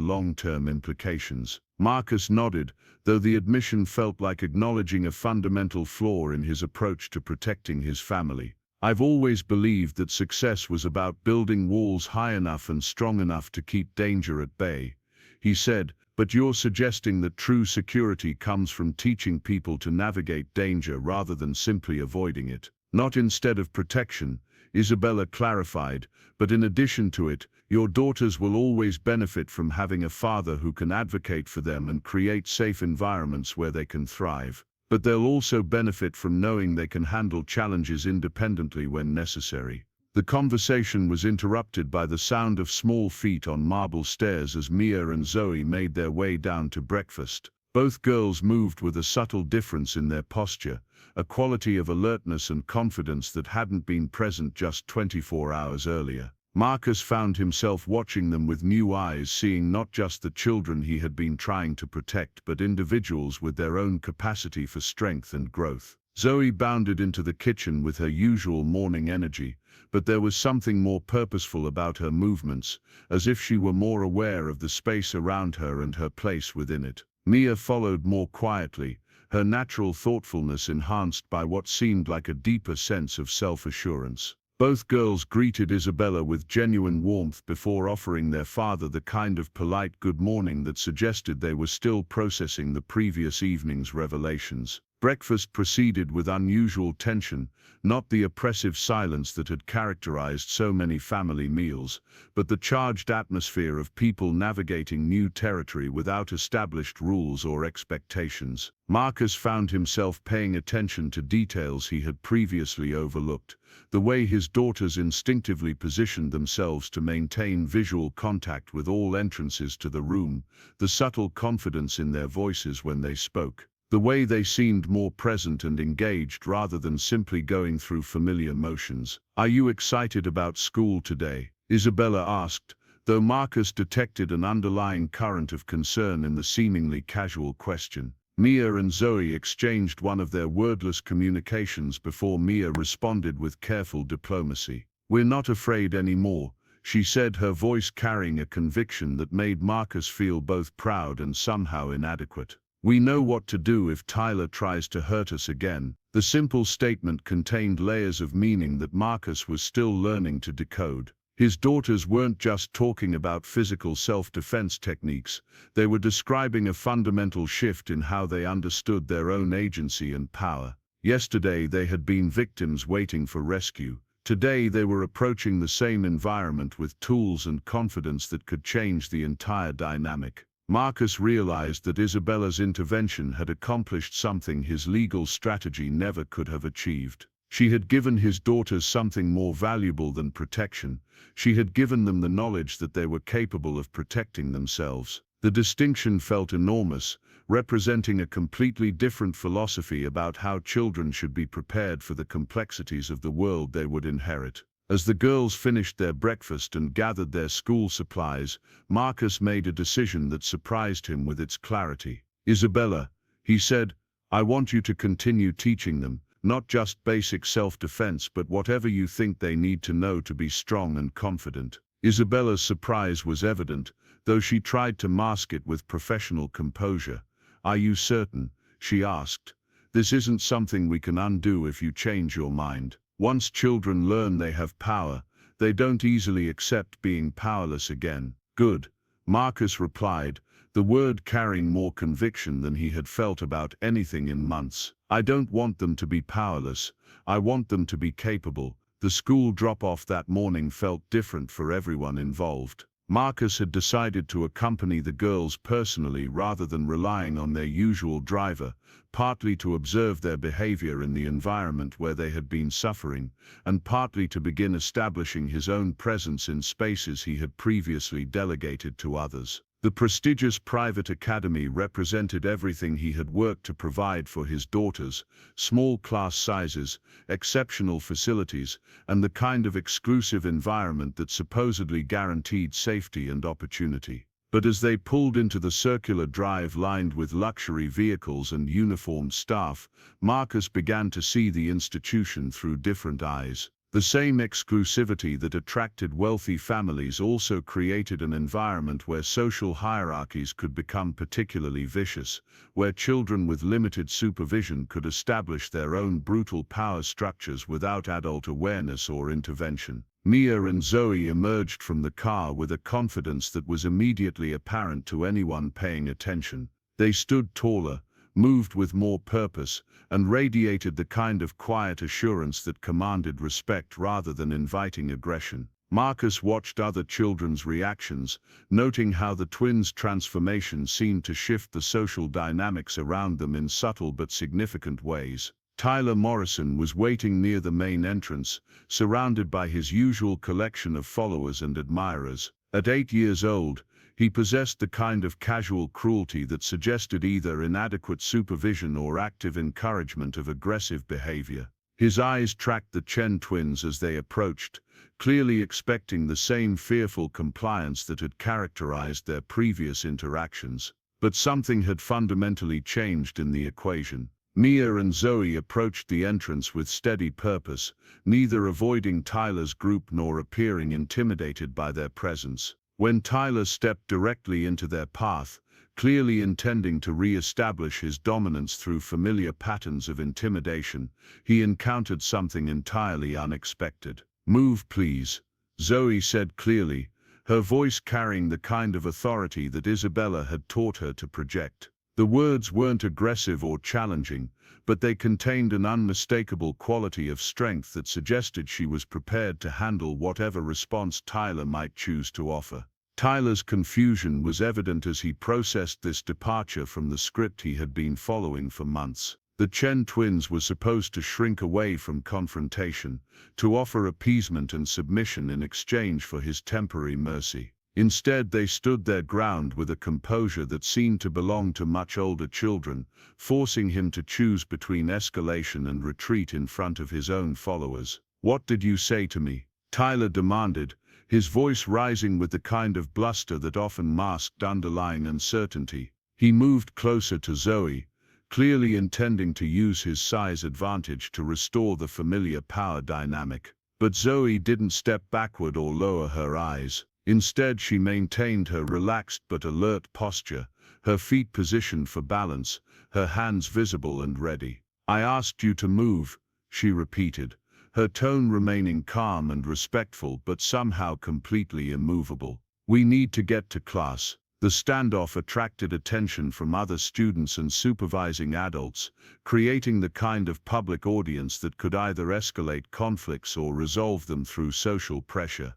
long-term implications." Marcus nodded, though the admission felt like acknowledging a fundamental flaw in his approach to protecting his family. "I've always believed that success was about building walls high enough and strong enough to keep danger at bay," he said, "but you're suggesting that true security comes from teaching people to navigate danger rather than simply avoiding it." "Not instead of protection," Isabella clarified, "but in addition to it, your daughters will always benefit from having a father who can advocate for them and create safe environments where they can thrive. But they'll also benefit from knowing they can handle challenges independently when necessary." The conversation was interrupted by the sound of small feet on marble stairs as Mia and Zoe made their way down to breakfast. Both girls moved with a subtle difference in their posture, a quality of alertness and confidence that hadn't been present just 24 hours earlier. Marcus found himself watching them with new eyes, seeing not just the children he had been trying to protect, but individuals with their own capacity for strength and growth. Zoe bounded into the kitchen with her usual morning energy, but there was something more purposeful about her movements, as if she were more aware of the space around her and her place within it. Mia followed more quietly, her natural thoughtfulness enhanced by what seemed like a deeper sense of self-assurance. Both girls greeted Isabella with genuine warmth before offering their father the kind of polite good morning that suggested they were still processing the previous evening's revelations. Breakfast proceeded with unusual tension, not the oppressive silence that had characterized so many family meals, but the charged atmosphere of people navigating new territory without established rules or expectations. Marcus found himself paying attention to details he had previously overlooked, the way his daughters instinctively positioned themselves to maintain visual contact with all entrances to the room, the subtle confidence in their voices when they spoke. The way they seemed more present and engaged rather than simply going through familiar motions. "Are you excited about school today?" Isabella asked, though Marcus detected an underlying current of concern in the seemingly casual question. Mia and Zoe exchanged one of their wordless communications before Mia responded with careful diplomacy. "We're not afraid anymore," she said, her voice carrying a conviction that made Marcus feel both proud and somehow inadequate. "We know what to do if Tyler tries to hurt us again." The simple statement contained layers of meaning that Marcus was still learning to decode. His daughters weren't just talking about physical self-defense techniques, they were describing a fundamental shift in how they understood their own agency and power. Yesterday they had been victims waiting for rescue. Today they were approaching the same environment with tools and confidence that could change the entire dynamic. Marcus realized that Isabella's intervention had accomplished something his legal strategy never could have achieved. She had given his daughters something more valuable than protection. She had given them the knowledge that they were capable of protecting themselves. The distinction felt enormous, representing a completely different philosophy about how children should be prepared for the complexities of the world they would inherit. As the girls finished their breakfast and gathered their school supplies, Marcus made a decision that surprised him with its clarity. "Isabella," he said, "I want you to continue teaching them, not just basic self-defense but whatever you think they need to know to be strong and confident." Isabella's surprise was evident, though she tried to mask it with professional composure. "Are you certain?" she asked. "This isn't something we can undo if you change your mind. Once children learn they have power, they don't easily accept being powerless again." "Good," Marcus replied, the word carrying more conviction than he had felt about anything in months. "I don't want them to be powerless, I want them to be capable." The school drop-off that morning felt different for everyone involved. Marcus had decided to accompany the girls personally rather than relying on their usual driver, partly to observe their behavior in the environment where they had been suffering, and partly to begin establishing his own presence in spaces he had previously delegated to others. The prestigious private academy represented everything he had worked to provide for his daughters: small class sizes, exceptional facilities, and the kind of exclusive environment that supposedly guaranteed safety and opportunity. But as they pulled into the circular drive lined with luxury vehicles and uniformed staff, Marcus began to see the institution through different eyes. The same exclusivity that attracted wealthy families also created an environment where social hierarchies could become particularly vicious, where children with limited supervision could establish their own brutal power structures without adult awareness or intervention. Mia and Zoe emerged from the car with a confidence that was immediately apparent to anyone paying attention. They stood taller, moved with more purpose, and radiated the kind of quiet assurance that commanded respect rather than inviting aggression. Marcus watched other children's reactions, noting how the twins' transformation seemed to shift the social dynamics around them in subtle but significant ways. Tyler Morrison was waiting near the main entrance, surrounded by his usual collection of followers and admirers. At 8 years old, he possessed the kind of casual cruelty that suggested either inadequate supervision or active encouragement of aggressive behavior. His eyes tracked the Chen twins as they approached, clearly expecting the same fearful compliance that had characterized their previous interactions. But something had fundamentally changed in the equation. Mia and Zoe approached the entrance with steady purpose, neither avoiding Tyler's group nor appearing intimidated by their presence. When Tyler stepped directly into their path, clearly intending to re-establish his dominance through familiar patterns of intimidation, he encountered something entirely unexpected. "Move, please," Zoe said clearly, her voice carrying the kind of authority that Isabella had taught her to project. The words weren't aggressive or challenging, but they contained an unmistakable quality of strength that suggested she was prepared to handle whatever response Tyler might choose to offer. Tyler's confusion was evident as he processed this departure from the script he had been following for months. The Chen twins were supposed to shrink away from confrontation, to offer appeasement and submission in exchange for his temporary mercy. Instead, they stood their ground with a composure that seemed to belong to much older children, forcing him to choose between escalation and retreat in front of his own followers. "What did you say to me?" Tyler demanded, his voice rising with the kind of bluster that often masked underlying uncertainty. He moved closer to Zoe, clearly intending to use his size advantage to restore the familiar power dynamic. But Zoe didn't step backward or lower her eyes. Instead, she maintained her relaxed but alert posture, her feet positioned for balance, her hands visible and ready. "I asked you to move," she repeated, her tone remaining calm and respectful but somehow completely immovable. "We need to get to class." The standoff attracted attention from other students and supervising adults, creating the kind of public audience that could either escalate conflicts or resolve them through social pressure.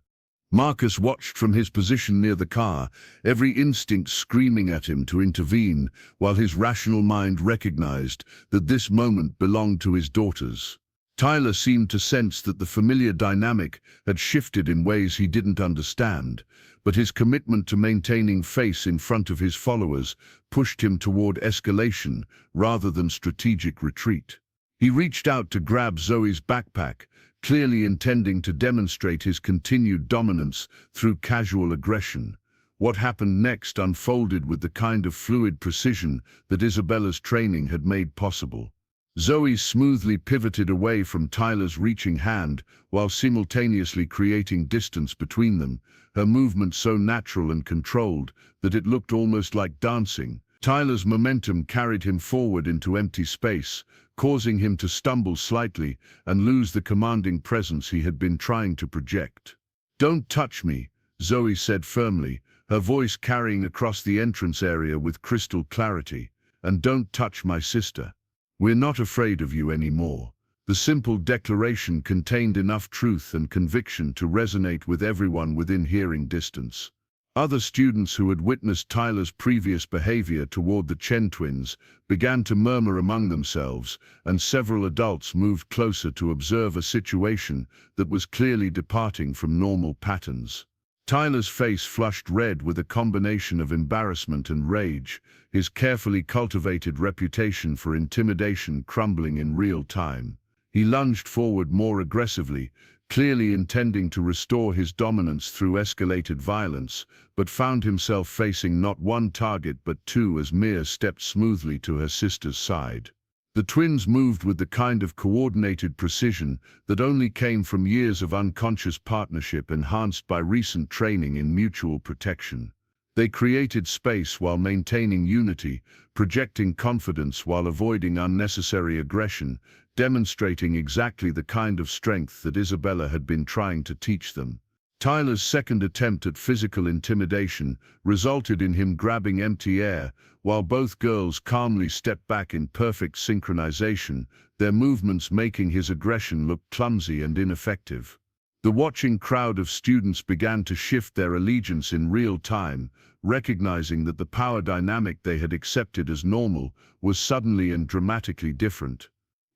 Marcus watched from his position near the car, every instinct screaming at him to intervene, while his rational mind recognized that this moment belonged to his daughters. Tyler seemed to sense that the familiar dynamic had shifted in ways he didn't understand, but his commitment to maintaining face in front of his followers pushed him toward escalation rather than strategic retreat. He reached out to grab Zoe's backpack, clearly intending to demonstrate his continued dominance through casual aggression. What happened next unfolded with the kind of fluid precision that Isabella's training had made possible. Zoe smoothly pivoted away from Tyler's reaching hand while simultaneously creating distance between them, her movement so natural and controlled that it looked almost like dancing. Tyler's momentum carried him forward into empty space, causing him to stumble slightly and lose the commanding presence he had been trying to project. "Don't touch me," Zoe said firmly, her voice carrying across the entrance area with crystal clarity. "And don't touch my sister. We're not afraid of you anymore." The simple declaration contained enough truth and conviction to resonate with everyone within hearing distance. Other students who had witnessed Tyler's previous behavior toward the Chen twins began to murmur among themselves, and several adults moved closer to observe a situation that was clearly departing from normal patterns. Tyler's face flushed red with a combination of embarrassment and rage, his carefully cultivated reputation for intimidation crumbling in real time. He lunged forward more aggressively, clearly intending to restore his dominance through escalated violence, but found himself facing not one target but two as Mia stepped smoothly to her sister's side. The twins moved with the kind of coordinated precision that only came from years of unconscious partnership enhanced by recent training in mutual protection. They created space while maintaining unity, projecting confidence while avoiding unnecessary aggression, demonstrating exactly the kind of strength that Isabella had been trying to teach them. Tyler's second attempt at physical intimidation resulted in him grabbing empty air, while both girls calmly stepped back in perfect synchronization, their movements making his aggression look clumsy and ineffective. The watching crowd of students began to shift their allegiance in real time, recognizing that the power dynamic they had accepted as normal was suddenly and dramatically different.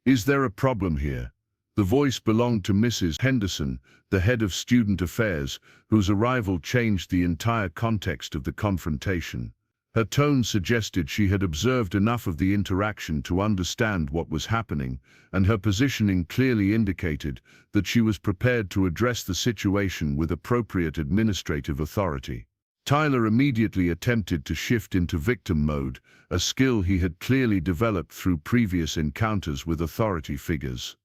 "Is there a problem here?" The voice belonged to Mrs. Henderson, the head of student affairs, whose arrival changed the entire context of the confrontation. Her tone suggested she had observed enough of the interaction to understand what was happening, and her positioning clearly indicated that she was prepared to address the situation with appropriate administrative authority. Tyler immediately attempted to shift into victim mode, a skill he had clearly developed through previous encounters with authority figures.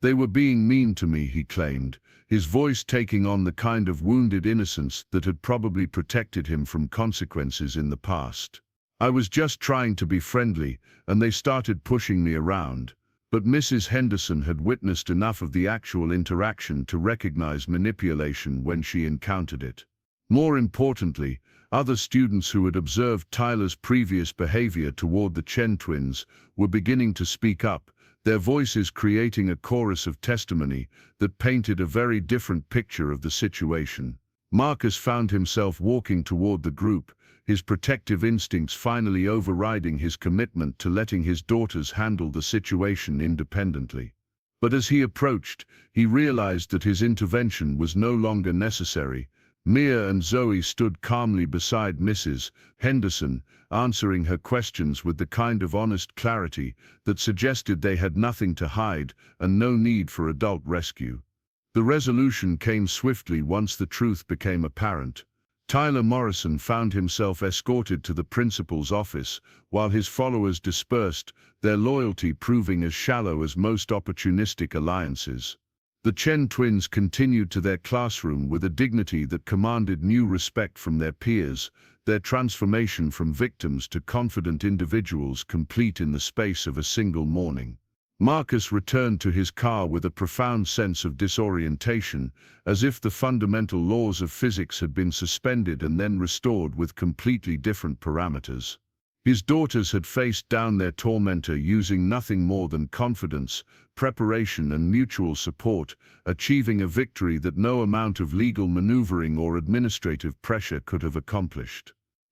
"They were being mean to me," he claimed, his voice taking on the kind of wounded innocence that had probably protected him from consequences in the past. "I was just trying to be friendly, and they started pushing me around." But Mrs. Henderson had witnessed enough of the actual interaction to recognize manipulation when she encountered it. More importantly, other students who had observed Tyler's previous behavior toward the Chen twins were beginning to speak up, their voices creating a chorus of testimony that painted a very different picture of the situation. Marcus found himself walking toward the group, his protective instincts finally overriding his commitment to letting his daughters handle the situation independently. But as he approached, he realized that his intervention was no longer necessary. Mia and Zoe stood calmly beside Mrs. Henderson, answering her questions with the kind of honest clarity that suggested they had nothing to hide and no need for adult rescue. The resolution came swiftly once the truth became apparent. Tyler Morrison found himself escorted to the principal's office, while his followers dispersed, their loyalty proving as shallow as most opportunistic alliances. The Chen twins continued to their classroom with a dignity that commanded new respect from their peers, their transformation from victims to confident individuals complete in the space of a single morning. Marcus returned to his car with a profound sense of disorientation, as if the fundamental laws of physics had been suspended and then restored with completely different parameters. His daughters had faced down their tormentor using nothing more than confidence, preparation and mutual support, achieving a victory that no amount of legal maneuvering or administrative pressure could have accomplished.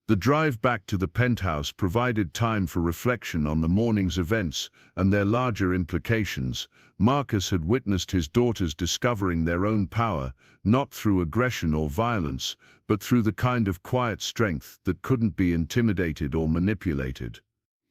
The drive back to the penthouse provided time for reflection on the morning's events and their larger implications. Marcus had witnessed his daughters discovering their own power, not through aggression or violence, but through the kind of quiet strength that couldn't be intimidated or manipulated.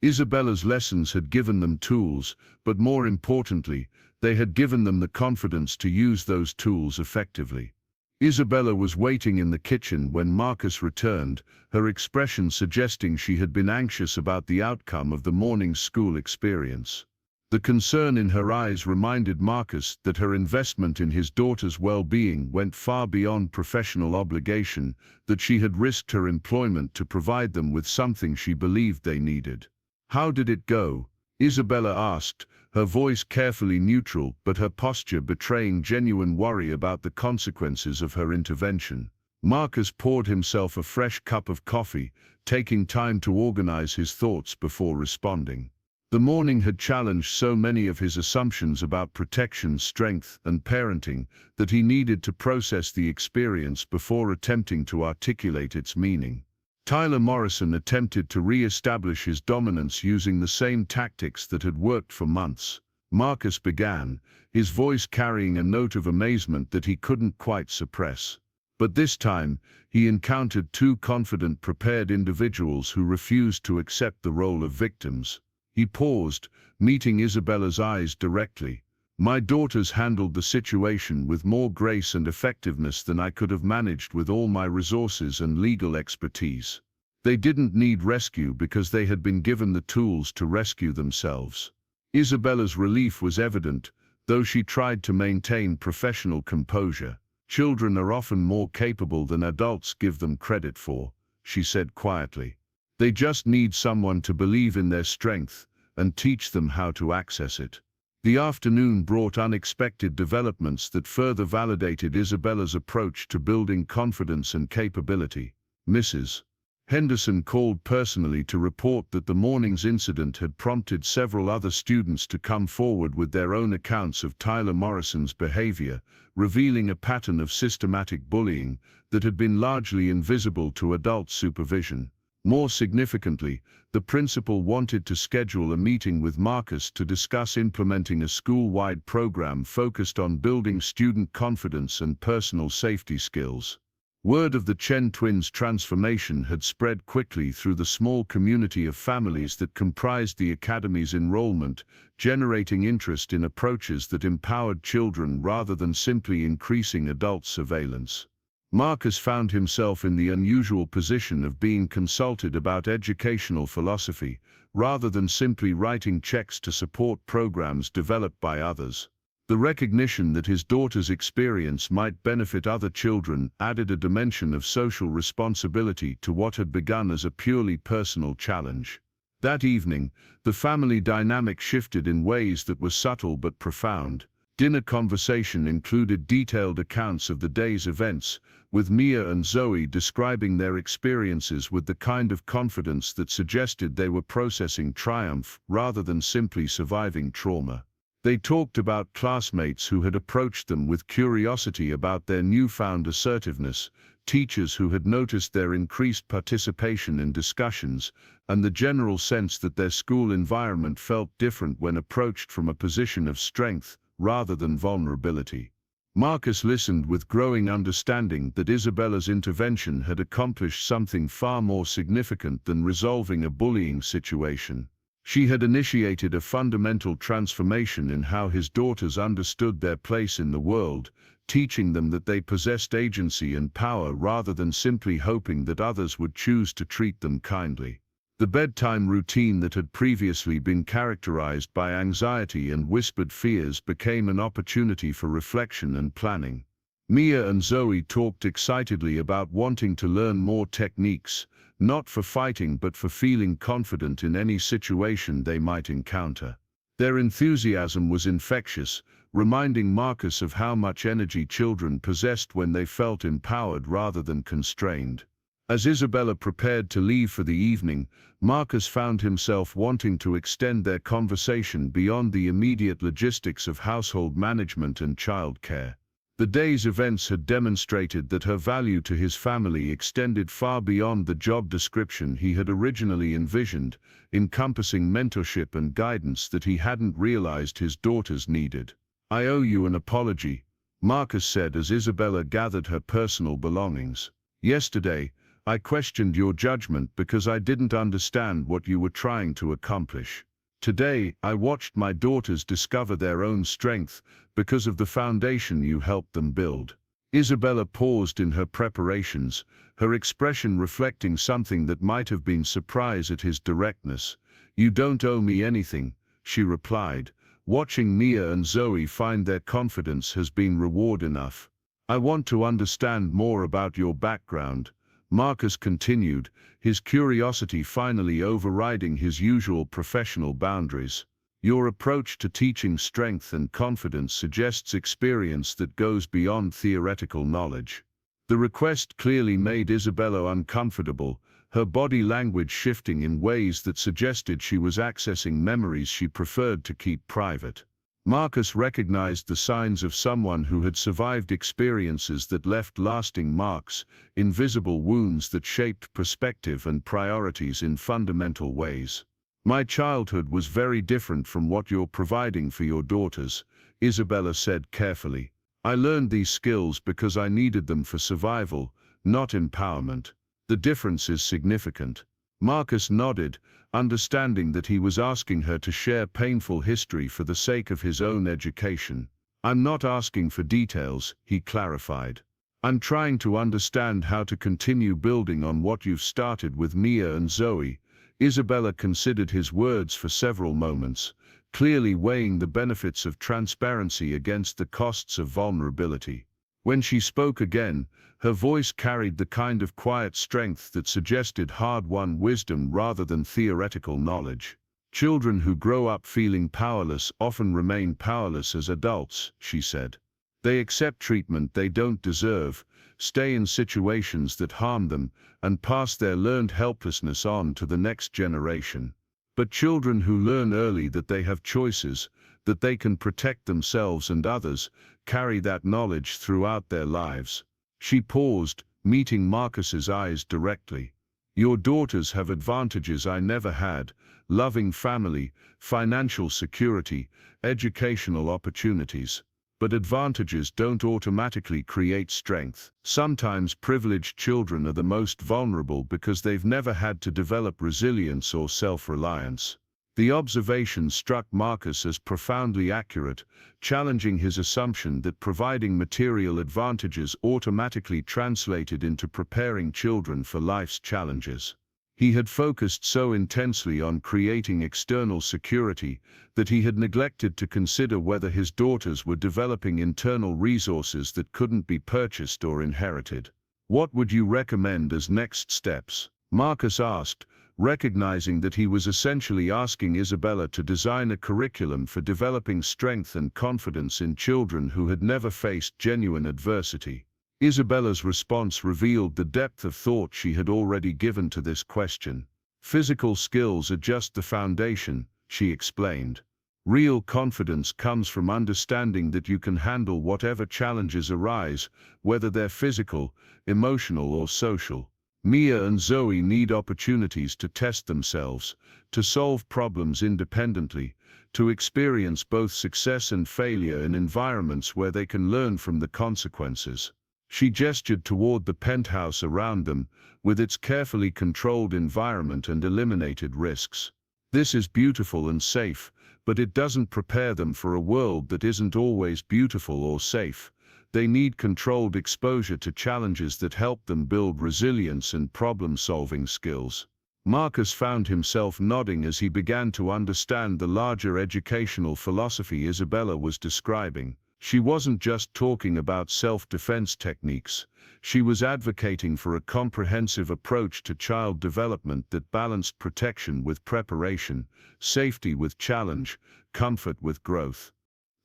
Isabella's lessons had given them tools, but more importantly, they had given them the confidence to use those tools effectively. Isabella was waiting in the kitchen when Marcus returned, her expression suggesting she had been anxious about the outcome of the morning's school experience. The concern in her eyes reminded Marcus that her investment in his daughter's well-being went far beyond professional obligation, that she had risked her employment to provide them with something she believed they needed. "How did it go?" Isabella asked, her voice carefully neutral but her posture betraying genuine worry about the consequences of her intervention. Marcus poured himself a fresh cup of coffee, taking time to organize his thoughts before responding. The morning had challenged so many of his assumptions about protection, strength, and parenting that he needed to process the experience before attempting to articulate its meaning. Tyler Morrison attempted to re-establish his dominance using the same tactics that had worked for months. Marcus began, his voice carrying a note of amazement that he couldn't quite suppress. But this time, he encountered two confident, prepared individuals who refused to accept the role of victims. He paused, meeting Isabella's eyes directly. "My daughters handled the situation with more grace and effectiveness than I could have managed with all my resources and legal expertise. They didn't need rescue because they had been given the tools to rescue themselves." Isabella's relief was evident, though she tried to maintain professional composure. "Children are often more capable than adults give them credit for," she said quietly. "They just need someone to believe in their strength and teach them how to access it." The afternoon brought unexpected developments that further validated Isabella's approach to building confidence and capability. Mrs. Henderson called personally to report that the morning's incident had prompted several other students to come forward with their own accounts of Tyler Morrison's behavior, revealing a pattern of systematic bullying that had been largely invisible to adult supervision. More significantly, the principal wanted to schedule a meeting with Marcus to discuss implementing a school-wide program focused on building student confidence and personal safety skills. Word of the Chen twins' transformation had spread quickly through the small community of families that comprised the academy's enrollment, generating interest in approaches that empowered children rather than simply increasing adult surveillance. Marcus found himself in the unusual position of being consulted about educational philosophy, rather than simply writing checks to support programs developed by others. The recognition that his daughter's experience might benefit other children added a dimension of social responsibility to what had begun as a purely personal challenge. That evening, the family dynamic shifted in ways that were subtle but profound. Dinner conversation included detailed accounts of the day's events, with Mia and Zoe describing their experiences with the kind of confidence that suggested they were processing triumph rather than simply surviving trauma. They talked about classmates who had approached them with curiosity about their newfound assertiveness, teachers who had noticed their increased participation in discussions, and the general sense that their school environment felt different when approached from a position of strength rather than vulnerability. Marcus listened with growing understanding that Isabella's intervention had accomplished something far more significant than resolving a bullying situation. She had initiated a fundamental transformation in how his daughters understood their place in the world, teaching them that they possessed agency and power rather than simply hoping that others would choose to treat them kindly. The bedtime routine that had previously been characterized by anxiety and whispered fears became an opportunity for reflection and planning. Mia and Zoe talked excitedly about wanting to learn more techniques, not for fighting but for feeling confident in any situation they might encounter. Their enthusiasm was infectious, reminding Marcus of how much energy children possessed when they felt empowered rather than constrained. As Isabella prepared to leave for the evening, Marcus found himself wanting to extend their conversation beyond the immediate logistics of household management and childcare. The day's events had demonstrated that her value to his family extended far beyond the job description he had originally envisioned, encompassing mentorship and guidance that he hadn't realized his daughters needed. "I owe you an apology," Marcus said as Isabella gathered her personal belongings. "Yesterday, I questioned your judgment because I didn't understand what you were trying to accomplish. Today, I watched my daughters discover their own strength because of the foundation you helped them build." Isabella paused in her preparations, her expression reflecting something that might have been surprise at his directness. "You don't owe me anything," she replied. "Watching Mia and Zoe find their confidence has been reward enough." "I want to understand more about your background," Marcus continued, his curiosity finally overriding his usual professional boundaries. "Your approach to teaching strength and confidence suggests experience that goes beyond theoretical knowledge." The request clearly made Isabella uncomfortable, her body language shifting in ways that suggested she was accessing memories she preferred to keep private. Marcus recognized the signs of someone who had survived experiences that left lasting marks, invisible wounds that shaped perspective and priorities in fundamental ways. "My childhood was very different from what you're providing for your daughters," Isabella said carefully. "I learned these skills because I needed them for survival, not empowerment. The difference is significant." Marcus nodded, understanding that he was asking her to share painful history for the sake of his own education. "I'm not asking for details," he clarified. "I'm trying to understand how to continue building on what you've started with Mia and Zoe." Isabella considered his words for several moments, clearly weighing the benefits of transparency against the costs of vulnerability. When she spoke again, her voice carried the kind of quiet strength that suggested hard-won wisdom rather than theoretical knowledge. "Children who grow up feeling powerless often remain powerless as adults," she said. "They accept treatment they don't deserve, stay in situations that harm them, and pass their learned helplessness on to the next generation. But children who learn early that they have choices, that they can protect themselves and others, carry that knowledge throughout their lives." She paused, meeting Marcus's eyes directly. "Your daughters have advantages I never had: loving family, financial security, educational opportunities. But advantages don't automatically create strength. Sometimes privileged children are the most vulnerable because they've never had to develop resilience or self-reliance." The observation struck Marcus as profoundly accurate, challenging his assumption that providing material advantages automatically translated into preparing children for life's challenges. He had focused so intensely on creating external security that he had neglected to consider whether his daughters were developing internal resources that couldn't be purchased or inherited. "What would you recommend as next steps?" Marcus asked, recognizing that he was essentially asking Isabella to design a curriculum for developing strength and confidence in children who had never faced genuine adversity. Isabella's response revealed the depth of thought she had already given to this question. "Physical skills are just the foundation," she explained. "Real confidence comes from understanding that you can handle whatever challenges arise, whether they're physical, emotional, or social. Mia and Zoe need opportunities to test themselves, to solve problems independently, to experience both success and failure in environments where they can learn from the consequences." She gestured toward the penthouse around them, with its carefully controlled environment and eliminated risks. "This is beautiful and safe, but it doesn't prepare them for a world that isn't always beautiful or safe. They need controlled exposure to challenges that help them build resilience and problem-solving skills." Marcus found himself nodding as he began to understand the larger educational philosophy Isabella was describing. She wasn't just talking about self-defense techniques. She was advocating for a comprehensive approach to child development that balanced protection with preparation, safety with challenge, comfort with growth.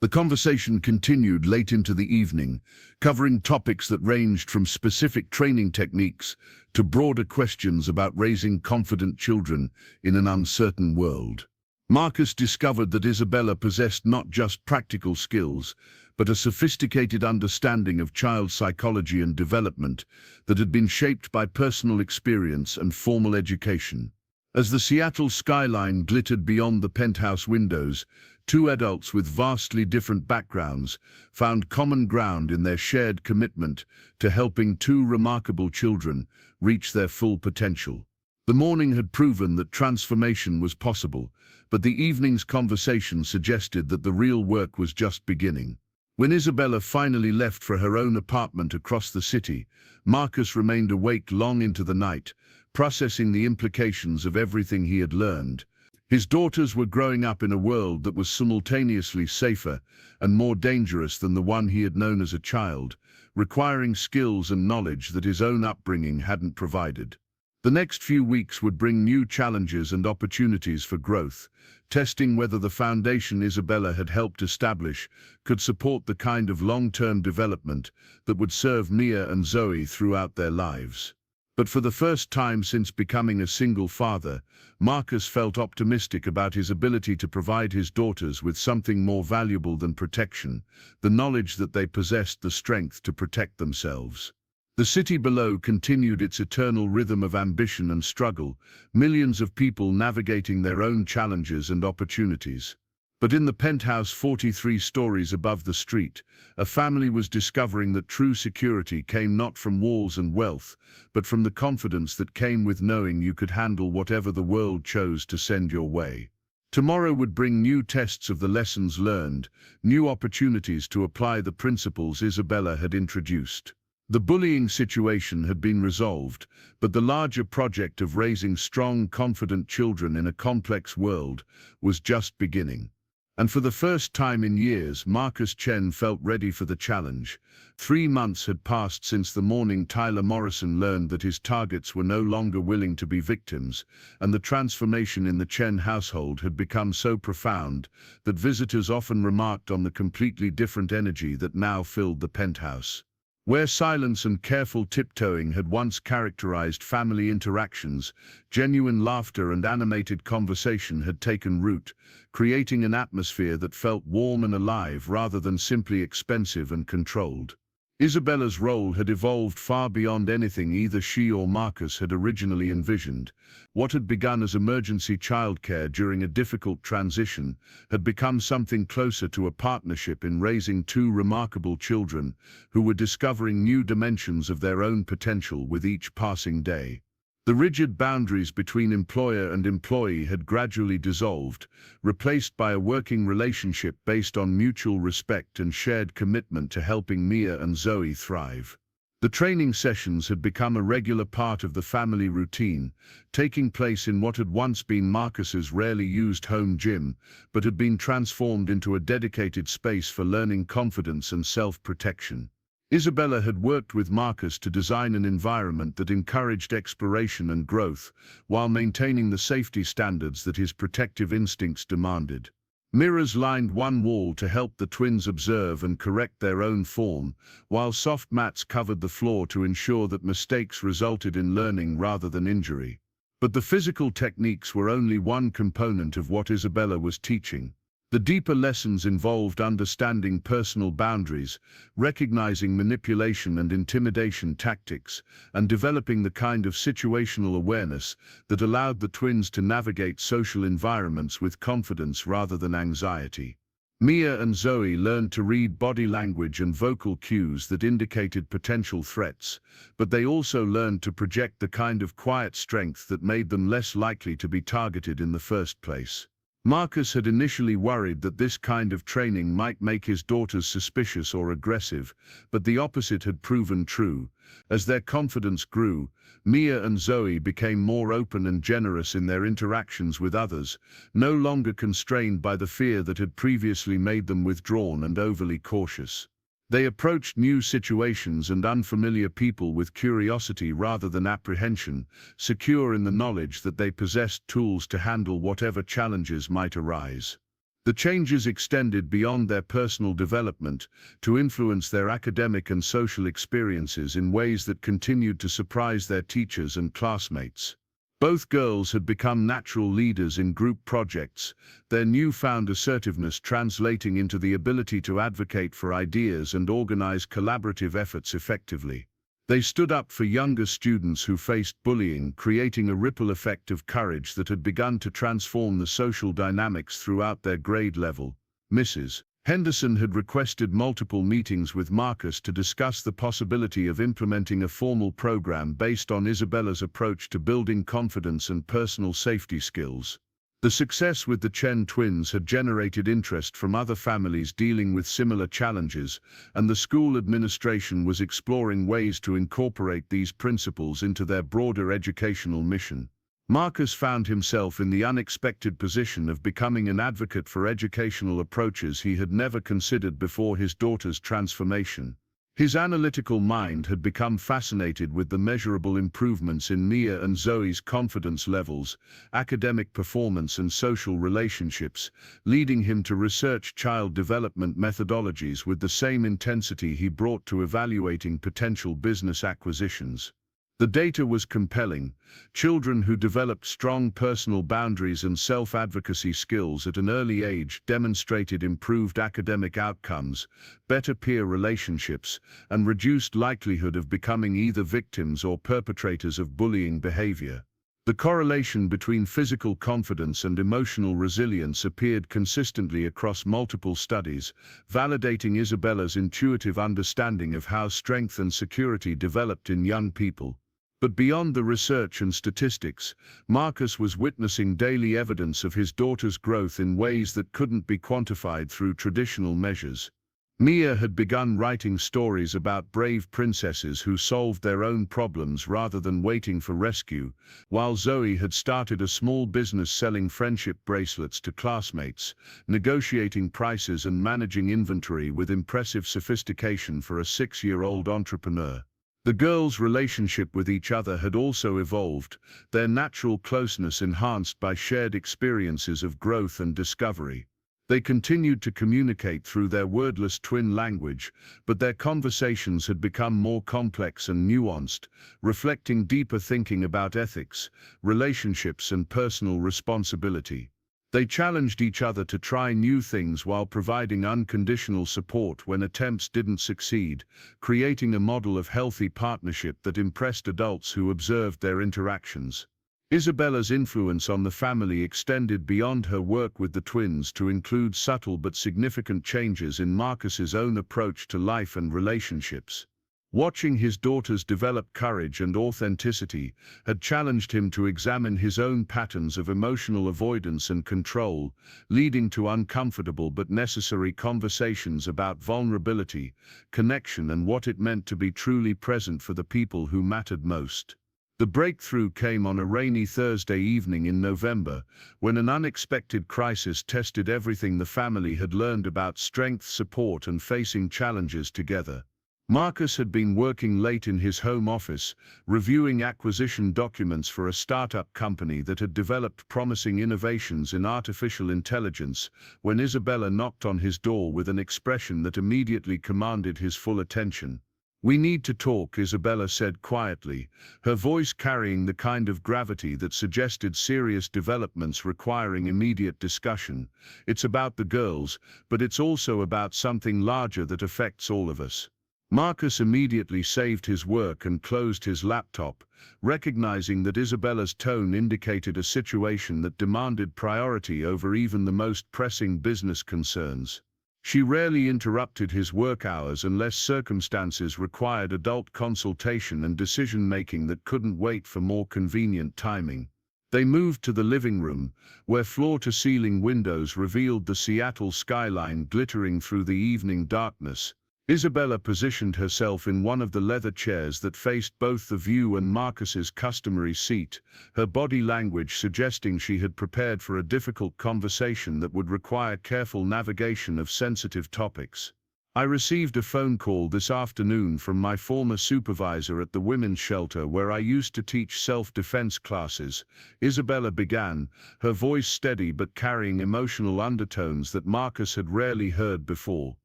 The conversation continued late into the evening, covering topics that ranged from specific training techniques to broader questions about raising confident children in an uncertain world. Marcus discovered that Isabella possessed not just practical skills, but a sophisticated understanding of child psychology and development that had been shaped by personal experience and formal education. As the Seattle skyline glittered beyond the penthouse windows, two adults with vastly different backgrounds found common ground in their shared commitment to helping two remarkable children reach their full potential. The morning had proven that transformation was possible, but the evening's conversation suggested that the real work was just beginning. When Isabella finally left for her own apartment across the city, Marcus remained awake long into the night, processing the implications of everything he had learned. His daughters were growing up in a world that was simultaneously safer and more dangerous than the one he had known as a child, requiring skills and knowledge that his own upbringing hadn't provided. The next few weeks would bring new challenges and opportunities for growth, testing whether the foundation Isabella had helped establish could support the kind of long-term development that would serve Mia and Zoe throughout their lives. But for the first time since becoming a single father, Marcus felt optimistic about his ability to provide his daughters with something more valuable than protection, the knowledge that they possessed the strength to protect themselves. The city below continued its eternal rhythm of ambition and struggle, millions of people navigating their own challenges and opportunities. But in the penthouse 43 stories above the street, a family was discovering that true security came not from walls and wealth, but from the confidence that came with knowing you could handle whatever the world chose to send your way. Tomorrow would bring new tests of the lessons learned, new opportunities to apply the principles Isabella had introduced. The bullying situation had been resolved, but the larger project of raising strong, confident children in a complex world was just beginning. And for the first time in years, Marcus Chen felt ready for the challenge. 3 months had passed since the morning Tyler Morrison learned that his targets were no longer willing to be victims, and the transformation in the Chen household had become so profound that visitors often remarked on the completely different energy that now filled the penthouse. Where silence and careful tiptoeing had once characterized family interactions, genuine laughter and animated conversation had taken root, creating an atmosphere that felt warm and alive rather than simply expensive and controlled. Isabella's role had evolved far beyond anything either she or Marcus had originally envisioned. What had begun as emergency childcare during a difficult transition had become something closer to a partnership in raising two remarkable children who were discovering new dimensions of their own potential with each passing day. The rigid boundaries between employer and employee had gradually dissolved, replaced by a working relationship based on mutual respect and shared commitment to helping Mia and Zoe thrive. The training sessions had become a regular part of the family routine, taking place in what had once been Marcus's rarely used home gym, but had been transformed into a dedicated space for learning confidence and self-protection. Isabella had worked with Marcus to design an environment that encouraged exploration and growth, while maintaining the safety standards that his protective instincts demanded. Mirrors lined one wall to help the twins observe and correct their own form, while soft mats covered the floor to ensure that mistakes resulted in learning rather than injury. But the physical techniques were only one component of what Isabella was teaching. The deeper lessons involved understanding personal boundaries, recognizing manipulation and intimidation tactics, and developing the kind of situational awareness that allowed the twins to navigate social environments with confidence rather than anxiety. Mia and Zoe learned to read body language and vocal cues that indicated potential threats, but they also learned to project the kind of quiet strength that made them less likely to be targeted in the first place. Marcus had initially worried that this kind of training might make his daughters suspicious or aggressive, but the opposite had proven true. As their confidence grew, Mia and Zoe became more open and generous in their interactions with others, no longer constrained by the fear that had previously made them withdrawn and overly cautious. They approached new situations and unfamiliar people with curiosity rather than apprehension, secure in the knowledge that they possessed tools to handle whatever challenges might arise. The changes extended beyond their personal development to influence their academic and social experiences in ways that continued to surprise their teachers and classmates. Both girls had become natural leaders in group projects, their newfound assertiveness translating into the ability to advocate for ideas and organize collaborative efforts effectively. They stood up for younger students who faced bullying, creating a ripple effect of courage that had begun to transform the social dynamics throughout their grade level. Mrs. Henderson had requested multiple meetings with Marcus to discuss the possibility of implementing a formal program based on Isabella's approach to building confidence and personal safety skills. The success with the Chen twins had generated interest from other families dealing with similar challenges, and the school administration was exploring ways to incorporate these principles into their broader educational mission. Marcus found himself in the unexpected position of becoming an advocate for educational approaches he had never considered before his daughter's transformation. His analytical mind had become fascinated with the measurable improvements in Mia and Zoe's confidence levels, academic performance and social relationships, leading him to research child development methodologies with the same intensity he brought to evaluating potential business acquisitions. The data was compelling. Children who developed strong personal boundaries and self-advocacy skills at an early age demonstrated improved academic outcomes, better peer relationships, and reduced likelihood of becoming either victims or perpetrators of bullying behavior. The correlation between physical confidence and emotional resilience appeared consistently across multiple studies, validating Isabella's intuitive understanding of how strength and security developed in young people. But beyond the research and statistics, Marcus was witnessing daily evidence of his daughter's growth in ways that couldn't be quantified through traditional measures. Mia had begun writing stories about brave princesses who solved their own problems rather than waiting for rescue, while Zoe had started a small business selling friendship bracelets to classmates, negotiating prices and managing inventory with impressive sophistication for a 6-year-old entrepreneur. The girls' relationship with each other had also evolved, their natural closeness enhanced by shared experiences of growth and discovery. They continued to communicate through their wordless twin language, but their conversations had become more complex and nuanced, reflecting deeper thinking about ethics, relationships, and personal responsibility. They challenged each other to try new things while providing unconditional support when attempts didn't succeed, creating a model of healthy partnership that impressed adults who observed their interactions. Isabella's influence on the family extended beyond her work with the twins to include subtle but significant changes in Marcus's own approach to life and relationships. Watching his daughters develop courage and authenticity had challenged him to examine his own patterns of emotional avoidance and control, leading to uncomfortable but necessary conversations about vulnerability, connection, and what it meant to be truly present for the people who mattered most. The breakthrough came on a rainy Thursday evening in November, when an unexpected crisis tested everything the family had learned about strength, support, and facing challenges together. Marcus had been working late in his home office, reviewing acquisition documents for a startup company that had developed promising innovations in artificial intelligence, when Isabella knocked on his door with an expression that immediately commanded his full attention. "We need to talk," Isabella said quietly, her voice carrying the kind of gravity that suggested serious developments requiring immediate discussion. "It's about the girls, but it's also about something larger that affects all of us." Marcus immediately saved his work and closed his laptop, recognizing that Isabella's tone indicated a situation that demanded priority over even the most pressing business concerns. She rarely interrupted his work hours unless circumstances required adult consultation and decision-making that couldn't wait for more convenient timing. They moved to the living room, where floor-to-ceiling windows revealed the Seattle skyline glittering through the evening darkness. Isabella positioned herself in one of the leather chairs that faced both the view and Marcus's customary seat, her body language suggesting she had prepared for a difficult conversation that would require careful navigation of sensitive topics. "I received a phone call this afternoon from my former supervisor at the women's shelter where I used to teach self-defense classes," Isabella began, her voice steady but carrying emotional undertones that Marcus had rarely heard before.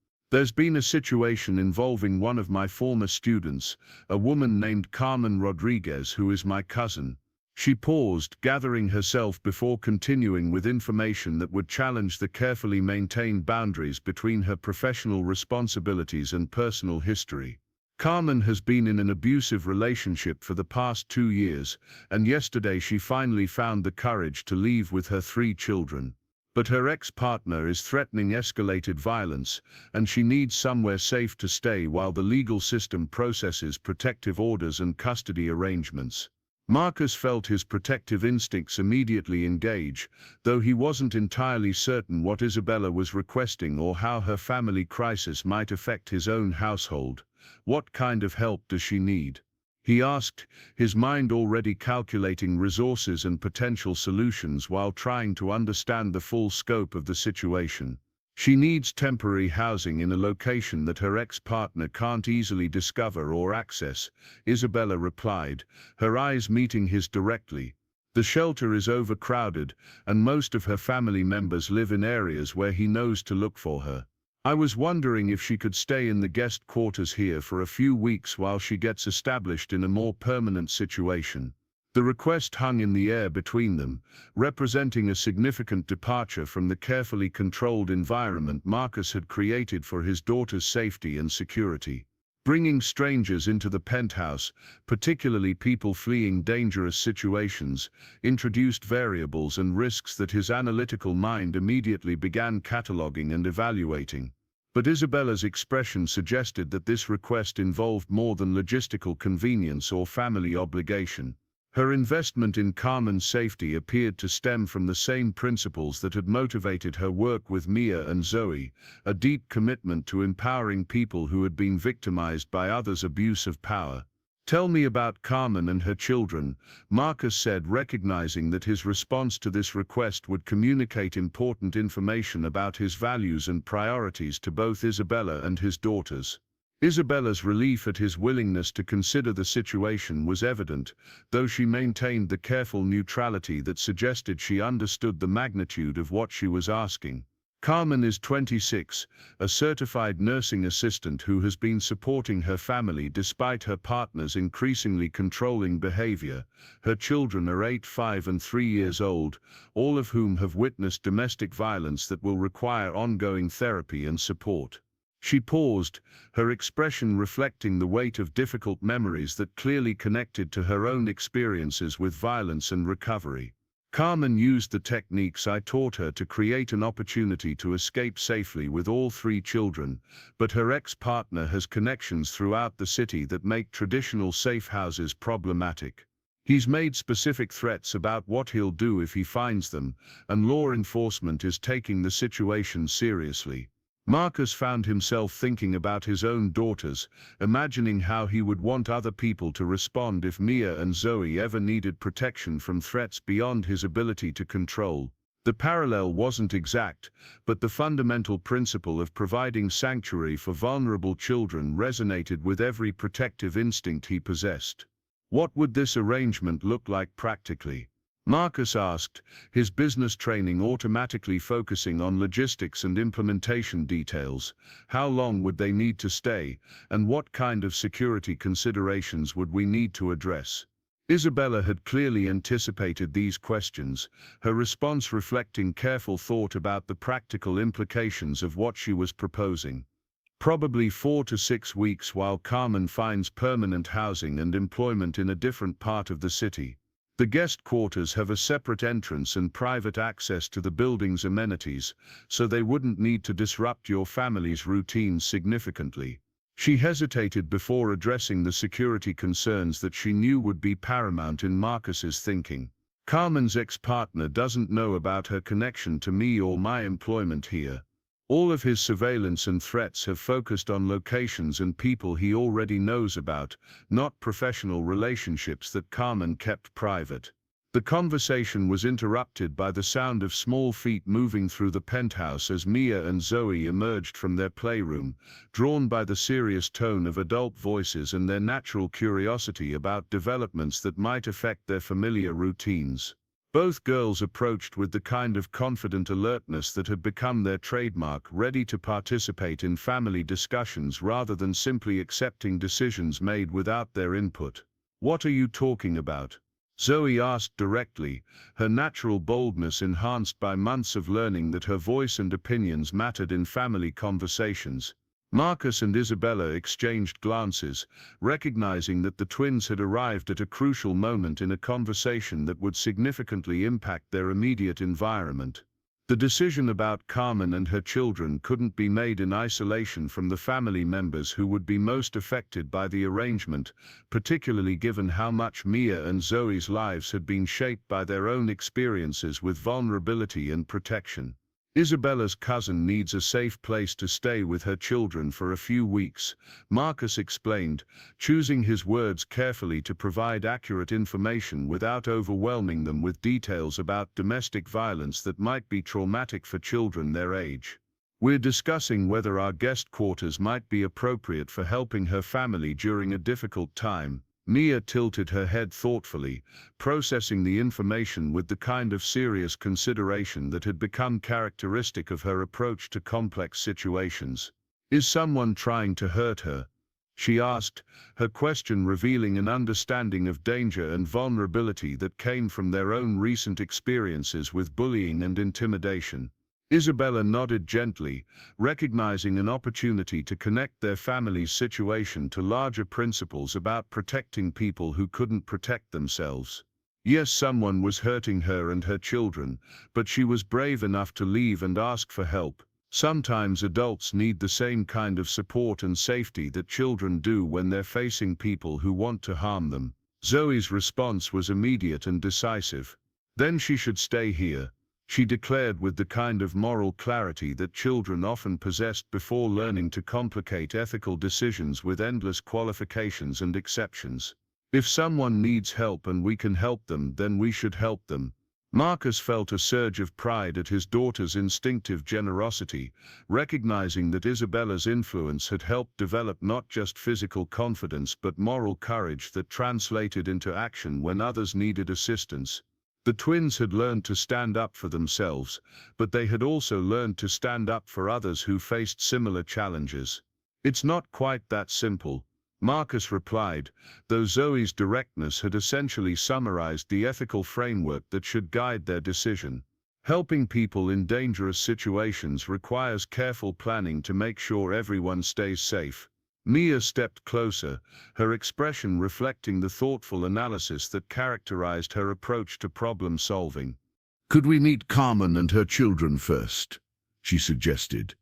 "There's been a situation involving one of my former students, a woman named Carmen Rodriguez, who is my cousin." She paused, gathering herself before continuing with information that would challenge the carefully maintained boundaries between her professional responsibilities and personal history. "Carmen has been in an abusive relationship for the past 2 years, and yesterday she finally found the courage to leave with her 3 children. But her ex-partner is threatening escalated violence, and she needs somewhere safe to stay while the legal system processes protective orders and custody arrangements." Marcus felt his protective instincts immediately engage, though he wasn't entirely certain what Isabella was requesting or how her family crisis might affect his own household. "What kind of help does she need?" he asked, his mind already calculating resources and potential solutions while trying to understand the full scope of the situation. "She needs temporary housing in a location that her ex-partner can't easily discover or access," Isabella replied, her eyes meeting his directly. "The shelter is overcrowded, and most of her family members live in areas where he knows to look for her. I was wondering if she could stay in the guest quarters here for a few weeks while she gets established in a more permanent situation." The request hung in the air between them, representing a significant departure from the carefully controlled environment Marcus had created for his daughter's safety and security. Bringing strangers into the penthouse, particularly people fleeing dangerous situations, introduced variables and risks that his analytical mind immediately began cataloging and evaluating. But Isabella's expression suggested that this request involved more than logistical convenience or family obligation. Her investment in Carmen's safety appeared to stem from the same principles that had motivated her work with Mia and Zoe, a deep commitment to empowering people who had been victimized by others' abuse of power. "Tell me about Carmen and her children," Marcus said, recognizing that his response to this request would communicate important information about his values and priorities to both Isabella and his daughters. Isabella's relief at his willingness to consider the situation was evident, though she maintained the careful neutrality that suggested she understood the magnitude of what she was asking. "Carmen is 26, a certified nursing assistant who has been supporting her family despite her partner's increasingly controlling behavior. Her children are 8, 5, and 3 years old, all of whom have witnessed domestic violence that will require ongoing therapy and support." She paused, her expression reflecting the weight of difficult memories that clearly connected to her own experiences with violence and recovery. "Carmen used the techniques I taught her to create an opportunity to escape safely with all 3 children, but her ex-partner has connections throughout the city that make traditional safe houses problematic. He's made specific threats about what he'll do if he finds them, and law enforcement is taking the situation seriously." Marcus found himself thinking about his own daughters, imagining how he would want other people to respond if Mia and Zoe ever needed protection from threats beyond his ability to control. The parallel wasn't exact, but the fundamental principle of providing sanctuary for vulnerable children resonated with every protective instinct he possessed. "What would this arrangement look like practically?" Marcus asked, his business training automatically focusing on logistics and implementation details. "How long would they need to stay, and what kind of security considerations would we need to address?" Isabella had clearly anticipated these questions, her response reflecting careful thought about the practical implications of what she was proposing. "Probably 4 to 6 weeks while Carmen finds permanent housing and employment in a different part of the city. The guest quarters have a separate entrance and private access to the building's amenities, so they wouldn't need to disrupt your family's routines significantly." She hesitated before addressing the security concerns that she knew would be paramount in Marcus's thinking. Carmen's ex-partner doesn't know about her connection to me or my employment here. All of his surveillance and threats have focused on locations and people he already knows about, not professional relationships that Carmen kept private. The conversation was interrupted by the sound of small feet moving through the penthouse as Mia and Zoe emerged from their playroom, drawn by the serious tone of adult voices and their natural curiosity about developments that might affect their familiar routines. Both girls approached with the kind of confident alertness that had become their trademark, ready to participate in family discussions rather than simply accepting decisions made without their input. "What are you talking about?" Zoe asked directly, her natural boldness enhanced by months of learning that her voice and opinions mattered in family conversations. Marcus and Isabella exchanged glances, recognizing that the twins had arrived at a crucial moment in a conversation that would significantly impact their immediate environment. The decision about Carmen and her children couldn't be made in isolation from the family members who would be most affected by the arrangement, particularly given how much Mia and Zoe's lives had been shaped by their own experiences with vulnerability and protection. Isabella's cousin needs a safe place to stay with her children for a few weeks, Marcus explained, choosing his words carefully to provide accurate information without overwhelming them with details about domestic violence that might be traumatic for children their age. "We're discussing whether our guest quarters might be appropriate for helping her family during a difficult time." Mia tilted her head thoughtfully, processing the information with the kind of serious consideration that had become characteristic of her approach to complex situations. "Is someone trying to hurt her?" she asked, her question revealing an understanding of danger and vulnerability that came from their own recent experiences with bullying and intimidation. Isabella nodded gently, recognizing an opportunity to connect their family's situation to larger principles about protecting people who couldn't protect themselves. Yes, someone was hurting her and her children, but she was brave enough to leave and ask for help. Sometimes adults need the same kind of support and safety that children do when they're facing people who want to harm them. Zoe's response was immediate and decisive. "Then she should stay here," she declared with the kind of moral clarity that children often possessed before learning to complicate ethical decisions with endless qualifications and exceptions. "If someone needs help and we can help them, then we should help them." Marcus felt a surge of pride at his daughter's instinctive generosity, recognizing that Isabella's influence had helped develop not just physical confidence but moral courage that translated into action when others needed assistance. The twins had learned to stand up for themselves, but they had also learned to stand up for others who faced similar challenges. "It's not quite that simple," Marcus replied, though Zoe's directness had essentially summarized the ethical framework that should guide their decision. "Helping people in dangerous situations requires careful planning to make sure everyone stays safe." Mia stepped closer, her expression reflecting the thoughtful analysis that characterized her approach to problem solving. "Could we meet Carmen and her children first?" she suggested.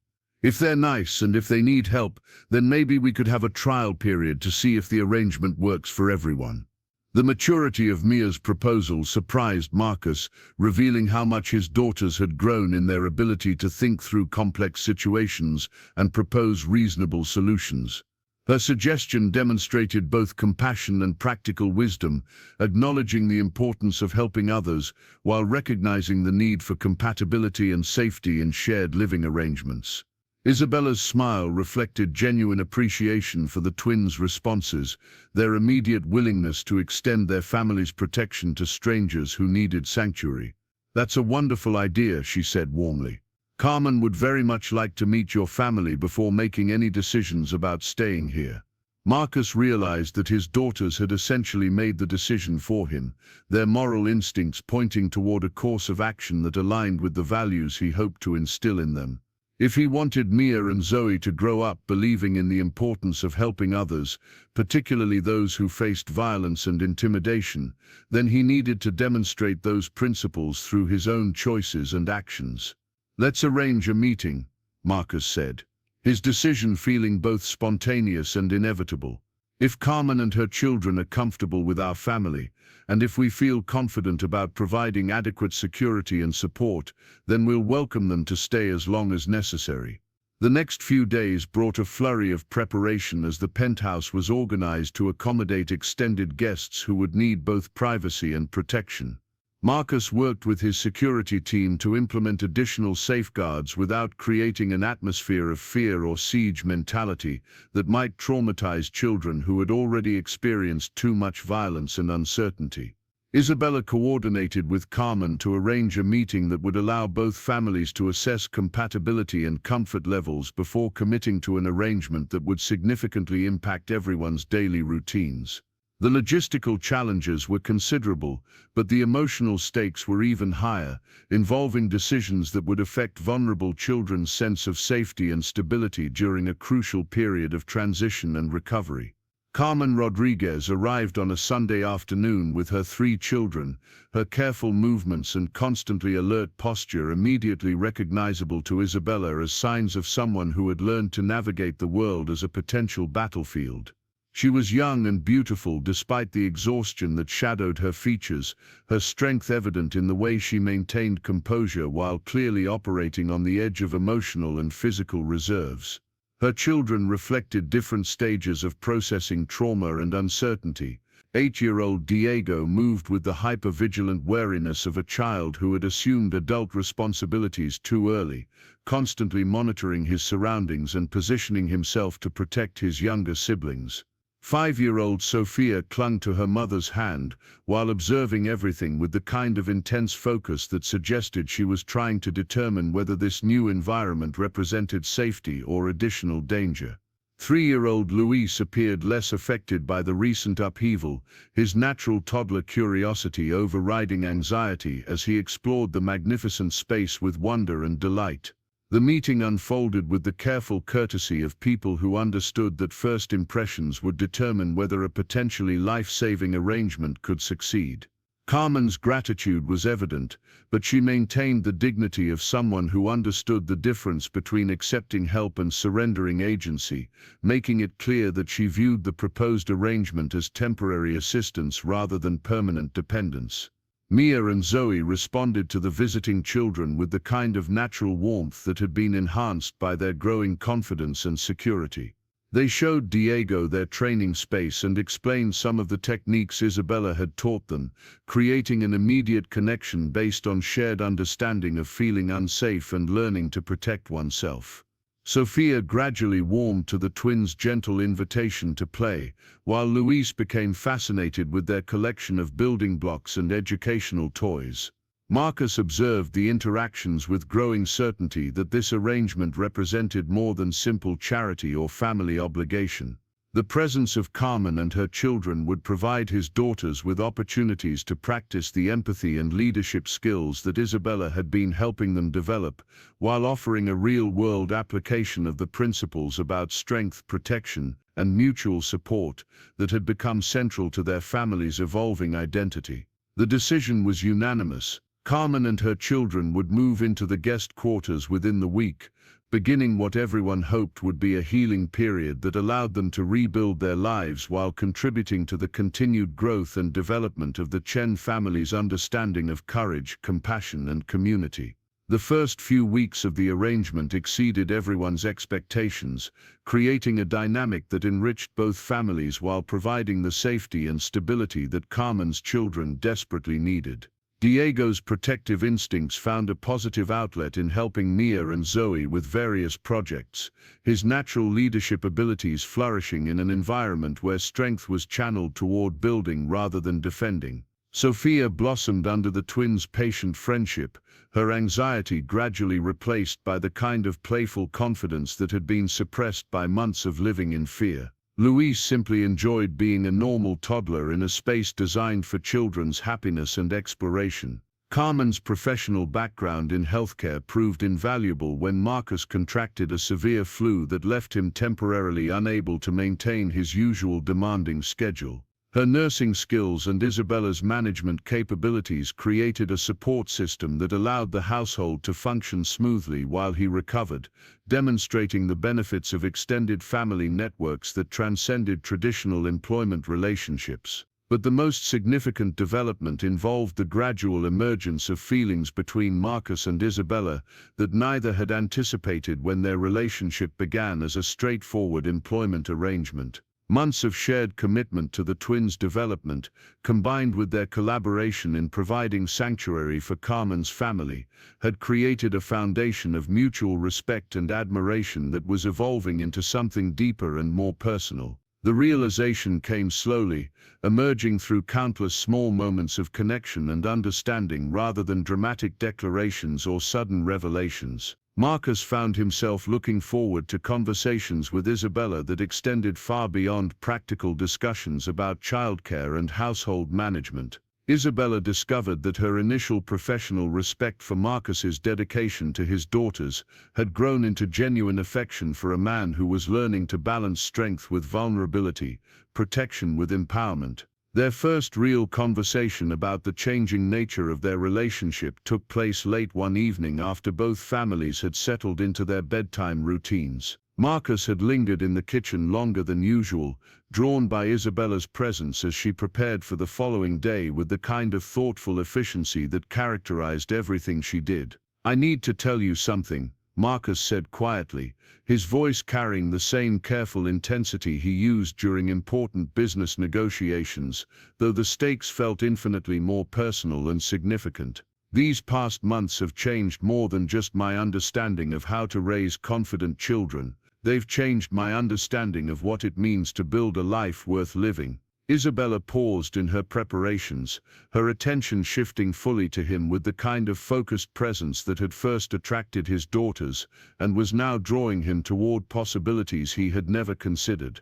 "If they're nice and if they need help, then maybe we could have a trial period to see if the arrangement works for everyone." The maturity of Mia's proposal surprised Marcus, revealing how much his daughters had grown in their ability to think through complex situations and propose reasonable solutions. Her suggestion demonstrated both compassion and practical wisdom, acknowledging the importance of helping others while recognizing the need for compatibility and safety in shared living arrangements. Isabella's smile reflected genuine appreciation for the twins' responses, their immediate willingness to extend their family's protection to strangers who needed sanctuary. "That's a wonderful idea," she said warmly. "Carmen would very much like to meet your family before making any decisions about staying here." Marcus realized that his daughters had essentially made the decision for him, their moral instincts pointing toward a course of action that aligned with the values he hoped to instill in them. If he wanted Mia and Zoe to grow up believing in the importance of helping others, particularly those who faced violence and intimidation, then he needed to demonstrate those principles through his own choices and actions. "Let's arrange a meeting," Marcus said, his decision feeling both spontaneous and inevitable. If Carmen and her children are comfortable with our family, and if we feel confident about providing adequate security and support, then we'll welcome them to stay as long as necessary. The next few days brought a flurry of preparation as the penthouse was organized to accommodate extended guests who would need both privacy and protection. Marcus worked with his security team to implement additional safeguards without creating an atmosphere of fear or siege mentality that might traumatize children who had already experienced too much violence and uncertainty. Isabella coordinated with Carmen to arrange a meeting that would allow both families to assess compatibility and comfort levels before committing to an arrangement that would significantly impact everyone's daily routines. The logistical challenges were considerable, but the emotional stakes were even higher, involving decisions that would affect vulnerable children's sense of safety and stability during a crucial period of transition and recovery. Carmen Rodriguez arrived on a Sunday afternoon with her 3 children, her careful movements and constantly alert posture immediately recognizable to Isabella as signs of someone who had learned to navigate the world as a potential battlefield. She was young and beautiful despite the exhaustion that shadowed her features, her strength evident in the way she maintained composure while clearly operating on the edge of emotional and physical reserves. Her children reflected different stages of processing trauma and uncertainty. 8-year-old Diego moved with the hyper-vigilant wariness of a child who had assumed adult responsibilities too early, constantly monitoring his surroundings and positioning himself to protect his younger siblings. 5-year-old Sophia clung to her mother's hand, while observing everything with the kind of intense focus that suggested she was trying to determine whether this new environment represented safety or additional danger. 3-year-old Luis appeared less affected by the recent upheaval, his natural toddler curiosity overriding anxiety as he explored the magnificent space with wonder and delight. The meeting unfolded with the careful courtesy of people who understood that first impressions would determine whether a potentially life-saving arrangement could succeed. Carmen's gratitude was evident, but she maintained the dignity of someone who understood the difference between accepting help and surrendering agency, making it clear that she viewed the proposed arrangement as temporary assistance rather than permanent dependence. Mia and Zoe responded to the visiting children with the kind of natural warmth that had been enhanced by their growing confidence and security. They showed Diego their training space and explained some of the techniques Isabella had taught them, creating an immediate connection based on shared understanding of feeling unsafe and learning to protect oneself. Sophia gradually warmed to the twins' gentle invitation to play, while Luis became fascinated with their collection of building blocks and educational toys. Marcus observed the interactions with growing certainty that this arrangement represented more than simple charity or family obligation. The presence of Carmen and her children would provide his daughters with opportunities to practice the empathy and leadership skills that Isabella had been helping them develop, while offering a real-world application of the principles about strength, protection, and mutual support that had become central to their family's evolving identity. The decision was unanimous. Carmen and her children would move into the guest quarters within the week, beginning what everyone hoped would be a healing period that allowed them to rebuild their lives while contributing to the continued growth and development of the Chen family's understanding of courage, compassion, and community. The first few weeks of the arrangement exceeded everyone's expectations, creating a dynamic that enriched both families while providing the safety and stability that Carmen's children desperately needed. Diego's protective instincts found a positive outlet in helping Mia and Zoe with various projects, his natural leadership abilities flourishing in an environment where strength was channeled toward building rather than defending. Sophia blossomed under the twins' patient friendship, her anxiety gradually replaced by the kind of playful confidence that had been suppressed by months of living in fear. Luis simply enjoyed being a normal toddler in a space designed for children's happiness and exploration. Carmen's professional background in healthcare proved invaluable when Marcus contracted a severe flu that left him temporarily unable to maintain his usual demanding schedule. Her nursing skills and Isabella's management capabilities created a support system that allowed the household to function smoothly while he recovered, demonstrating the benefits of extended family networks that transcended traditional employment relationships. But the most significant development involved the gradual emergence of feelings between Marcus and Isabella that neither had anticipated when their relationship began as a straightforward employment arrangement. Months of shared commitment to the twins' development, combined with their collaboration in providing sanctuary for Carmen's family, had created a foundation of mutual respect and admiration that was evolving into something deeper and more personal. The realization came slowly, emerging through countless small moments of connection and understanding rather than dramatic declarations or sudden revelations. Marcus found himself looking forward to conversations with Isabella that extended far beyond practical discussions about childcare and household management. Isabella discovered that her initial professional respect for Marcus's dedication to his daughters had grown into genuine affection for a man who was learning to balance strength with vulnerability, protection with empowerment. Their first real conversation about the changing nature of their relationship took place late one evening after both families had settled into their bedtime routines. Marcus had lingered in the kitchen longer than usual, drawn by Isabella's presence as she prepared for the following day with the kind of thoughtful efficiency that characterized everything she did. "I need to tell you something," Marcus said quietly, his voice carrying the same careful intensity he used during important business negotiations, though the stakes felt infinitely more personal and significant. "These past months have changed more than just my understanding of how to raise confident children. They've changed my understanding of what it means to build a life worth living." Isabella paused in her preparations, her attention shifting fully to him with the kind of focused presence that had first attracted his daughters and was now drawing him toward possibilities he had never considered.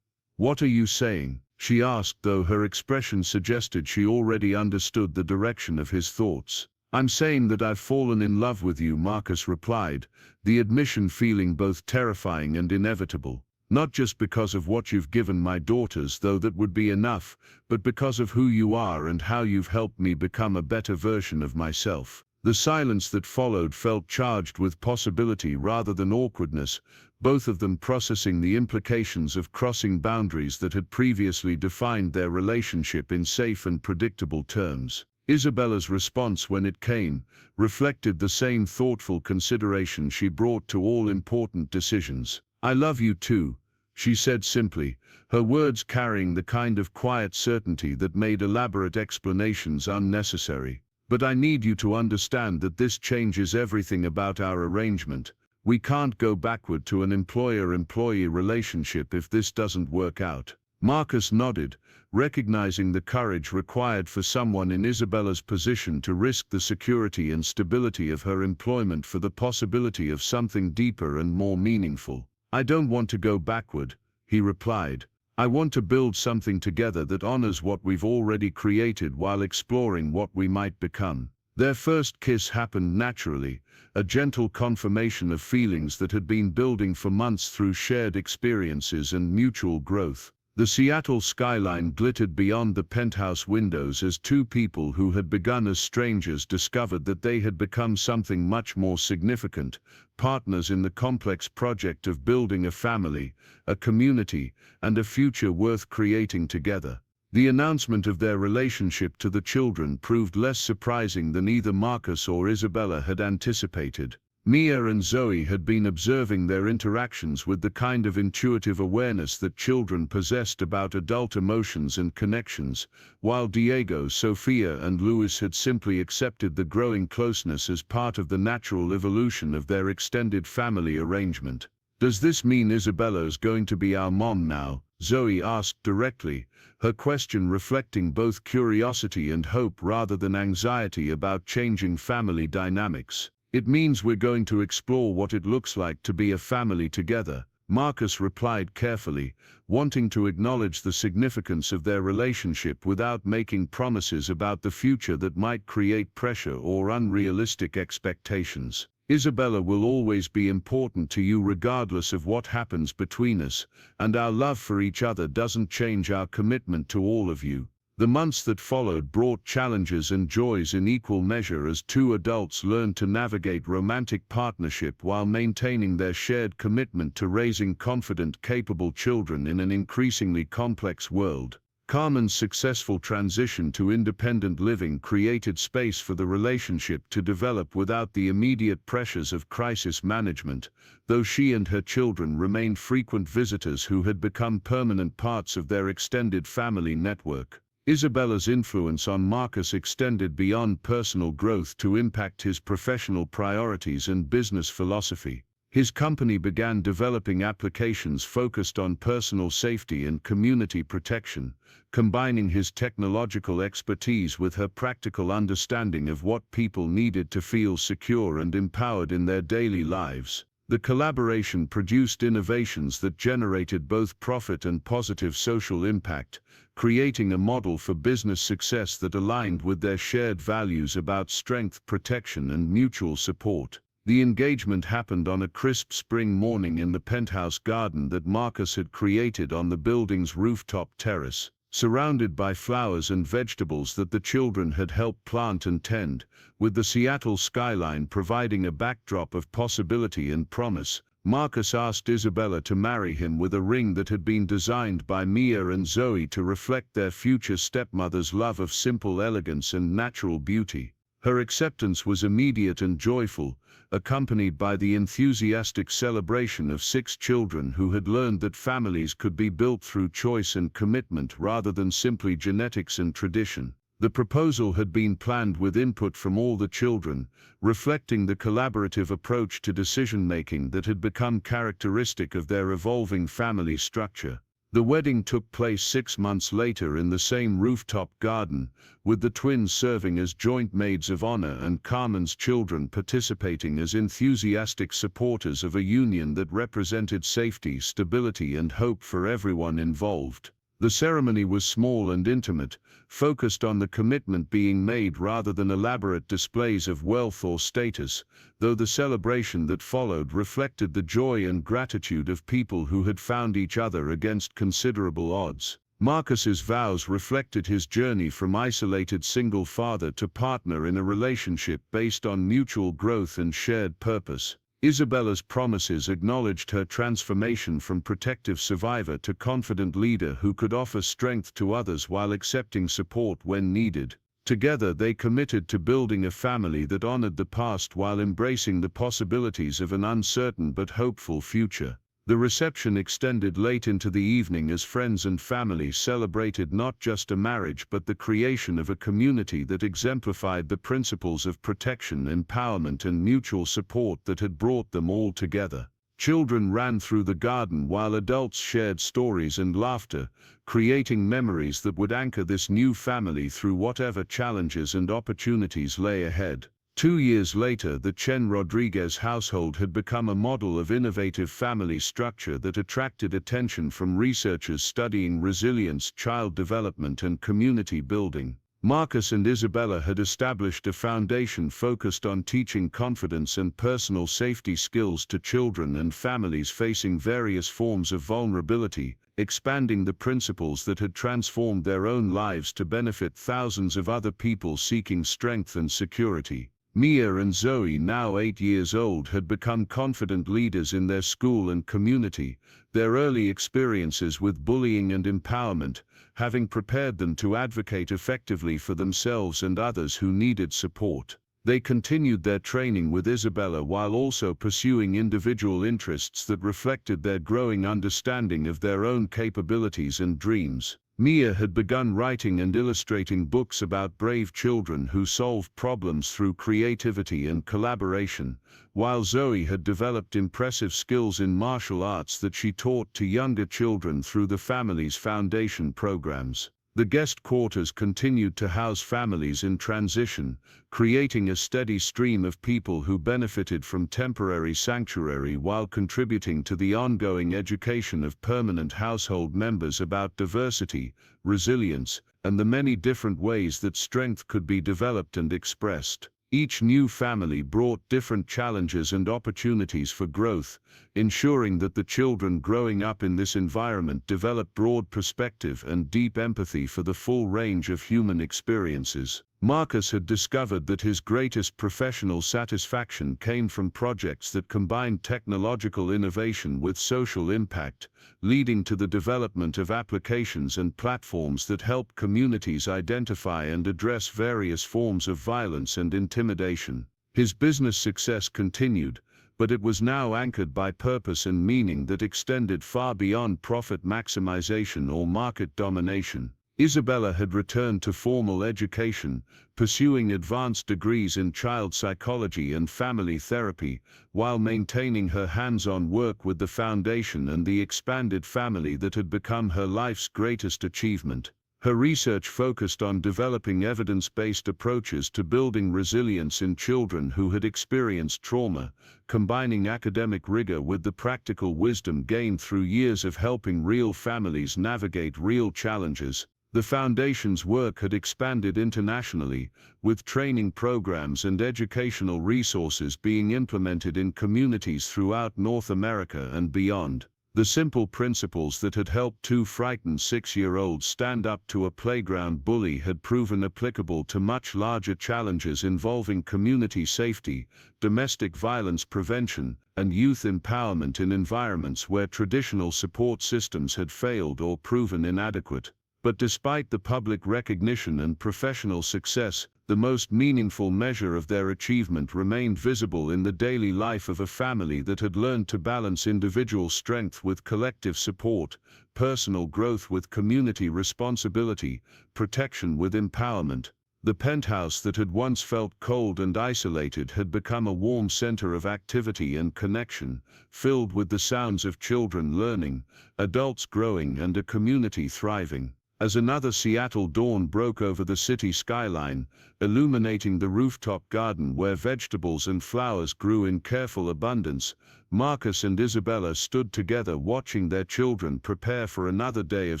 "What are you saying?" she asked, though her expression suggested she already understood the direction of his thoughts. "I'm saying that I've fallen in love with you," Marcus replied, the admission feeling both terrifying and inevitable. "Not just because of what you've given my daughters, though that would be enough, but because of who you are and how you've helped me become a better version of myself." The silence that followed felt charged with possibility rather than awkwardness, both of them processing the implications of crossing boundaries that had previously defined their relationship in safe and predictable terms. Isabella's response, when it came, reflected the same thoughtful consideration she brought to all important decisions. "I love you too," she said simply, her words carrying the kind of quiet certainty that made elaborate explanations unnecessary. "But I need you to understand that this changes everything about our arrangement. We can't go backward to an employer-employee relationship if this doesn't work out." Marcus nodded, recognizing the courage required for someone in Isabella's position to risk the security and stability of her employment for the possibility of something deeper and more meaningful. "I don't want to go backward," he replied. "I want to build something together that honors what we've already created while exploring what we might become." Their first kiss happened naturally, a gentle confirmation of feelings that had been building for months through shared experiences and mutual growth. The Seattle skyline glittered beyond the penthouse windows as two people who had begun as strangers discovered that they had become something much more significant, partners in the complex project of building a family, a community, and a future worth creating together. The announcement of their relationship to the children proved less surprising than either Marcus or Isabella had anticipated. Mia and Zoe had been observing their interactions with the kind of intuitive awareness that children possessed about adult emotions and connections, while Diego, Sophia, and Luis had simply accepted the growing closeness as part of the natural evolution of their extended family arrangement. "Does this mean Isabella's going to be our mom now?" Zoe asked directly, her question reflecting both curiosity and hope rather than anxiety about changing family dynamics. "It means we're going to explore what it looks like to be a family together," Marcus replied carefully, wanting to acknowledge the significance of their relationship without making promises about the future that might create pressure or unrealistic expectations. Isabella will always be important to you regardless of what happens between us, and our love for each other doesn't change our commitment to all of you. The months that followed brought challenges and joys in equal measure as two adults learned to navigate romantic partnership while maintaining their shared commitment to raising confident, capable children in an increasingly complex world. Carmen's successful transition to independent living created space for the relationship to develop without the immediate pressures of crisis management, though she and her children remained frequent visitors who had become permanent parts of their extended family network. Isabella's influence on Marcus extended beyond personal growth to impact his professional priorities and business philosophy. His company began developing applications focused on personal safety and community protection, combining his technological expertise with her practical understanding of what people needed to feel secure and empowered in their daily lives. The collaboration produced innovations that generated both profit and positive social impact, creating a model for business success that aligned with their shared values about strength, protection, and mutual support. The engagement happened on a crisp spring morning in the penthouse garden that Marcus had created on the building's rooftop terrace, surrounded by flowers and vegetables that the children had helped plant and tend, with the Seattle skyline providing a backdrop of possibility and promise. Marcus asked Isabella to marry him with a ring that had been designed by Mia and Zoe to reflect their future stepmother's love of simple elegance and natural beauty. Her acceptance was immediate and joyful, accompanied by the enthusiastic celebration of 6 children who had learned that families could be built through choice and commitment rather than simply genetics and tradition. The proposal had been planned with input from all the children, reflecting the collaborative approach to decision-making that had become characteristic of their evolving family structure. The wedding took place 6 months later in the same rooftop garden, with the twins serving as joint maids of honor and Carmen's children participating as enthusiastic supporters of a union that represented safety, stability, and hope for everyone involved. The ceremony was small and intimate, focused on the commitment being made rather than elaborate displays of wealth or status, though the celebration that followed reflected the joy and gratitude of people who had found each other against considerable odds. Marcus's vows reflected his journey from isolated single father to partner in a relationship based on mutual growth and shared purpose. Isabella's promises acknowledged her transformation from protective survivor to confident leader who could offer strength to others while accepting support when needed. Together they committed to building a family that honored the past while embracing the possibilities of an uncertain but hopeful future. The reception extended late into the evening as friends and family celebrated not just a marriage but the creation of a community that exemplified the principles of protection, empowerment, and mutual support that had brought them all together. Children ran through the garden while adults shared stories and laughter, creating memories that would anchor this new family through whatever challenges and opportunities lay ahead. 2 years later, the Chen Rodriguez household had become a model of innovative family structure that attracted attention from researchers studying resilience, child development, and community building. Marcus and Isabella had established a foundation focused on teaching confidence and personal safety skills to children and families facing various forms of vulnerability, expanding the principles that had transformed their own lives to benefit thousands of other people seeking strength and security. Mia and Zoe, now 8 years old, had become confident leaders in their school and community, their early experiences with bullying and empowerment having prepared them to advocate effectively for themselves and others who needed support. They continued their training with Isabella while also pursuing individual interests that reflected their growing understanding of their own capabilities and dreams. Mia had begun writing and illustrating books about brave children who solved problems through creativity and collaboration, while Zoe had developed impressive skills in martial arts that she taught to younger children through the family's foundation programs. The guest quarters continued to house families in transition, creating a steady stream of people who benefited from temporary sanctuary while contributing to the ongoing education of permanent household members about diversity, resilience, and the many different ways that strength could be developed and expressed. Each new family brought different challenges and opportunities for growth, ensuring that the children growing up in this environment develop broad perspective and deep empathy for the full range of human experiences. Marcus had discovered that his greatest professional satisfaction came from projects that combined technological innovation with social impact, leading to the development of applications and platforms that help communities identify and address various forms of violence and intimidation. His business success continued, but it was now anchored by purpose and meaning that extended far beyond profit maximization or market domination. Isabella had returned to formal education, pursuing advanced degrees in child psychology and family therapy, while maintaining her hands-on work with the foundation and the expanded family that had become her life's greatest achievement. Her research focused on developing evidence-based approaches to building resilience in children who had experienced trauma, combining academic rigor with the practical wisdom gained through years of helping real families navigate real challenges. The Foundation's work had expanded internationally, with training programs and educational resources being implemented in communities throughout North America and beyond. The simple principles that had helped two frightened 6-year-olds stand up to a playground bully had proven applicable to much larger challenges involving community safety, domestic violence prevention, and youth empowerment in environments where traditional support systems had failed or proven inadequate. But despite the public recognition and professional success, the most meaningful measure of their achievement remained visible in the daily life of a family that had learned to balance individual strength with collective support, personal growth with community responsibility, protection with empowerment. The penthouse that had once felt cold and isolated had become a warm center of activity and connection, filled with the sounds of children learning, adults growing, and a community thriving. As another Seattle dawn broke over the city skyline, illuminating the rooftop garden where vegetables and flowers grew in careful abundance, Marcus and Isabella stood together watching their children prepare for another day of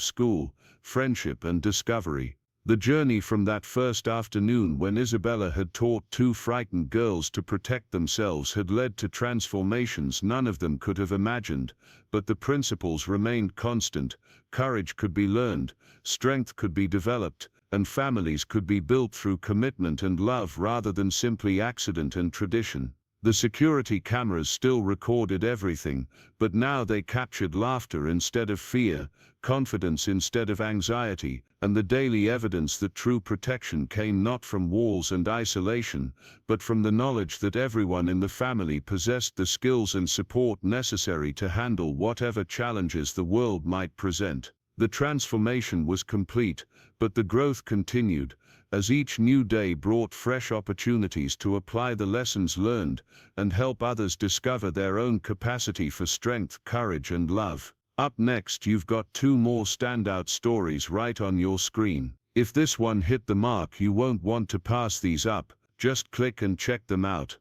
school, friendship, and discovery. The journey from that first afternoon when Isabella had taught two frightened girls to protect themselves had led to transformations none of them could have imagined, but the principles remained constant. Courage could be learned, strength could be developed, and families could be built through commitment and love rather than simply accident and tradition. The security cameras still recorded everything, but now they captured laughter instead of fear, confidence instead of anxiety, and the daily evidence that true protection came not from walls and isolation, but from the knowledge that everyone in the family possessed the skills and support necessary to handle whatever challenges the world might present. The transformation was complete, but the growth continued, as each new day brought fresh opportunities to apply the lessons learned and help others discover their own capacity for strength, courage, and love. Up next, you've got two more standout stories right on your screen. If this one hit the mark, you won't want to pass these up. Just click and check them out.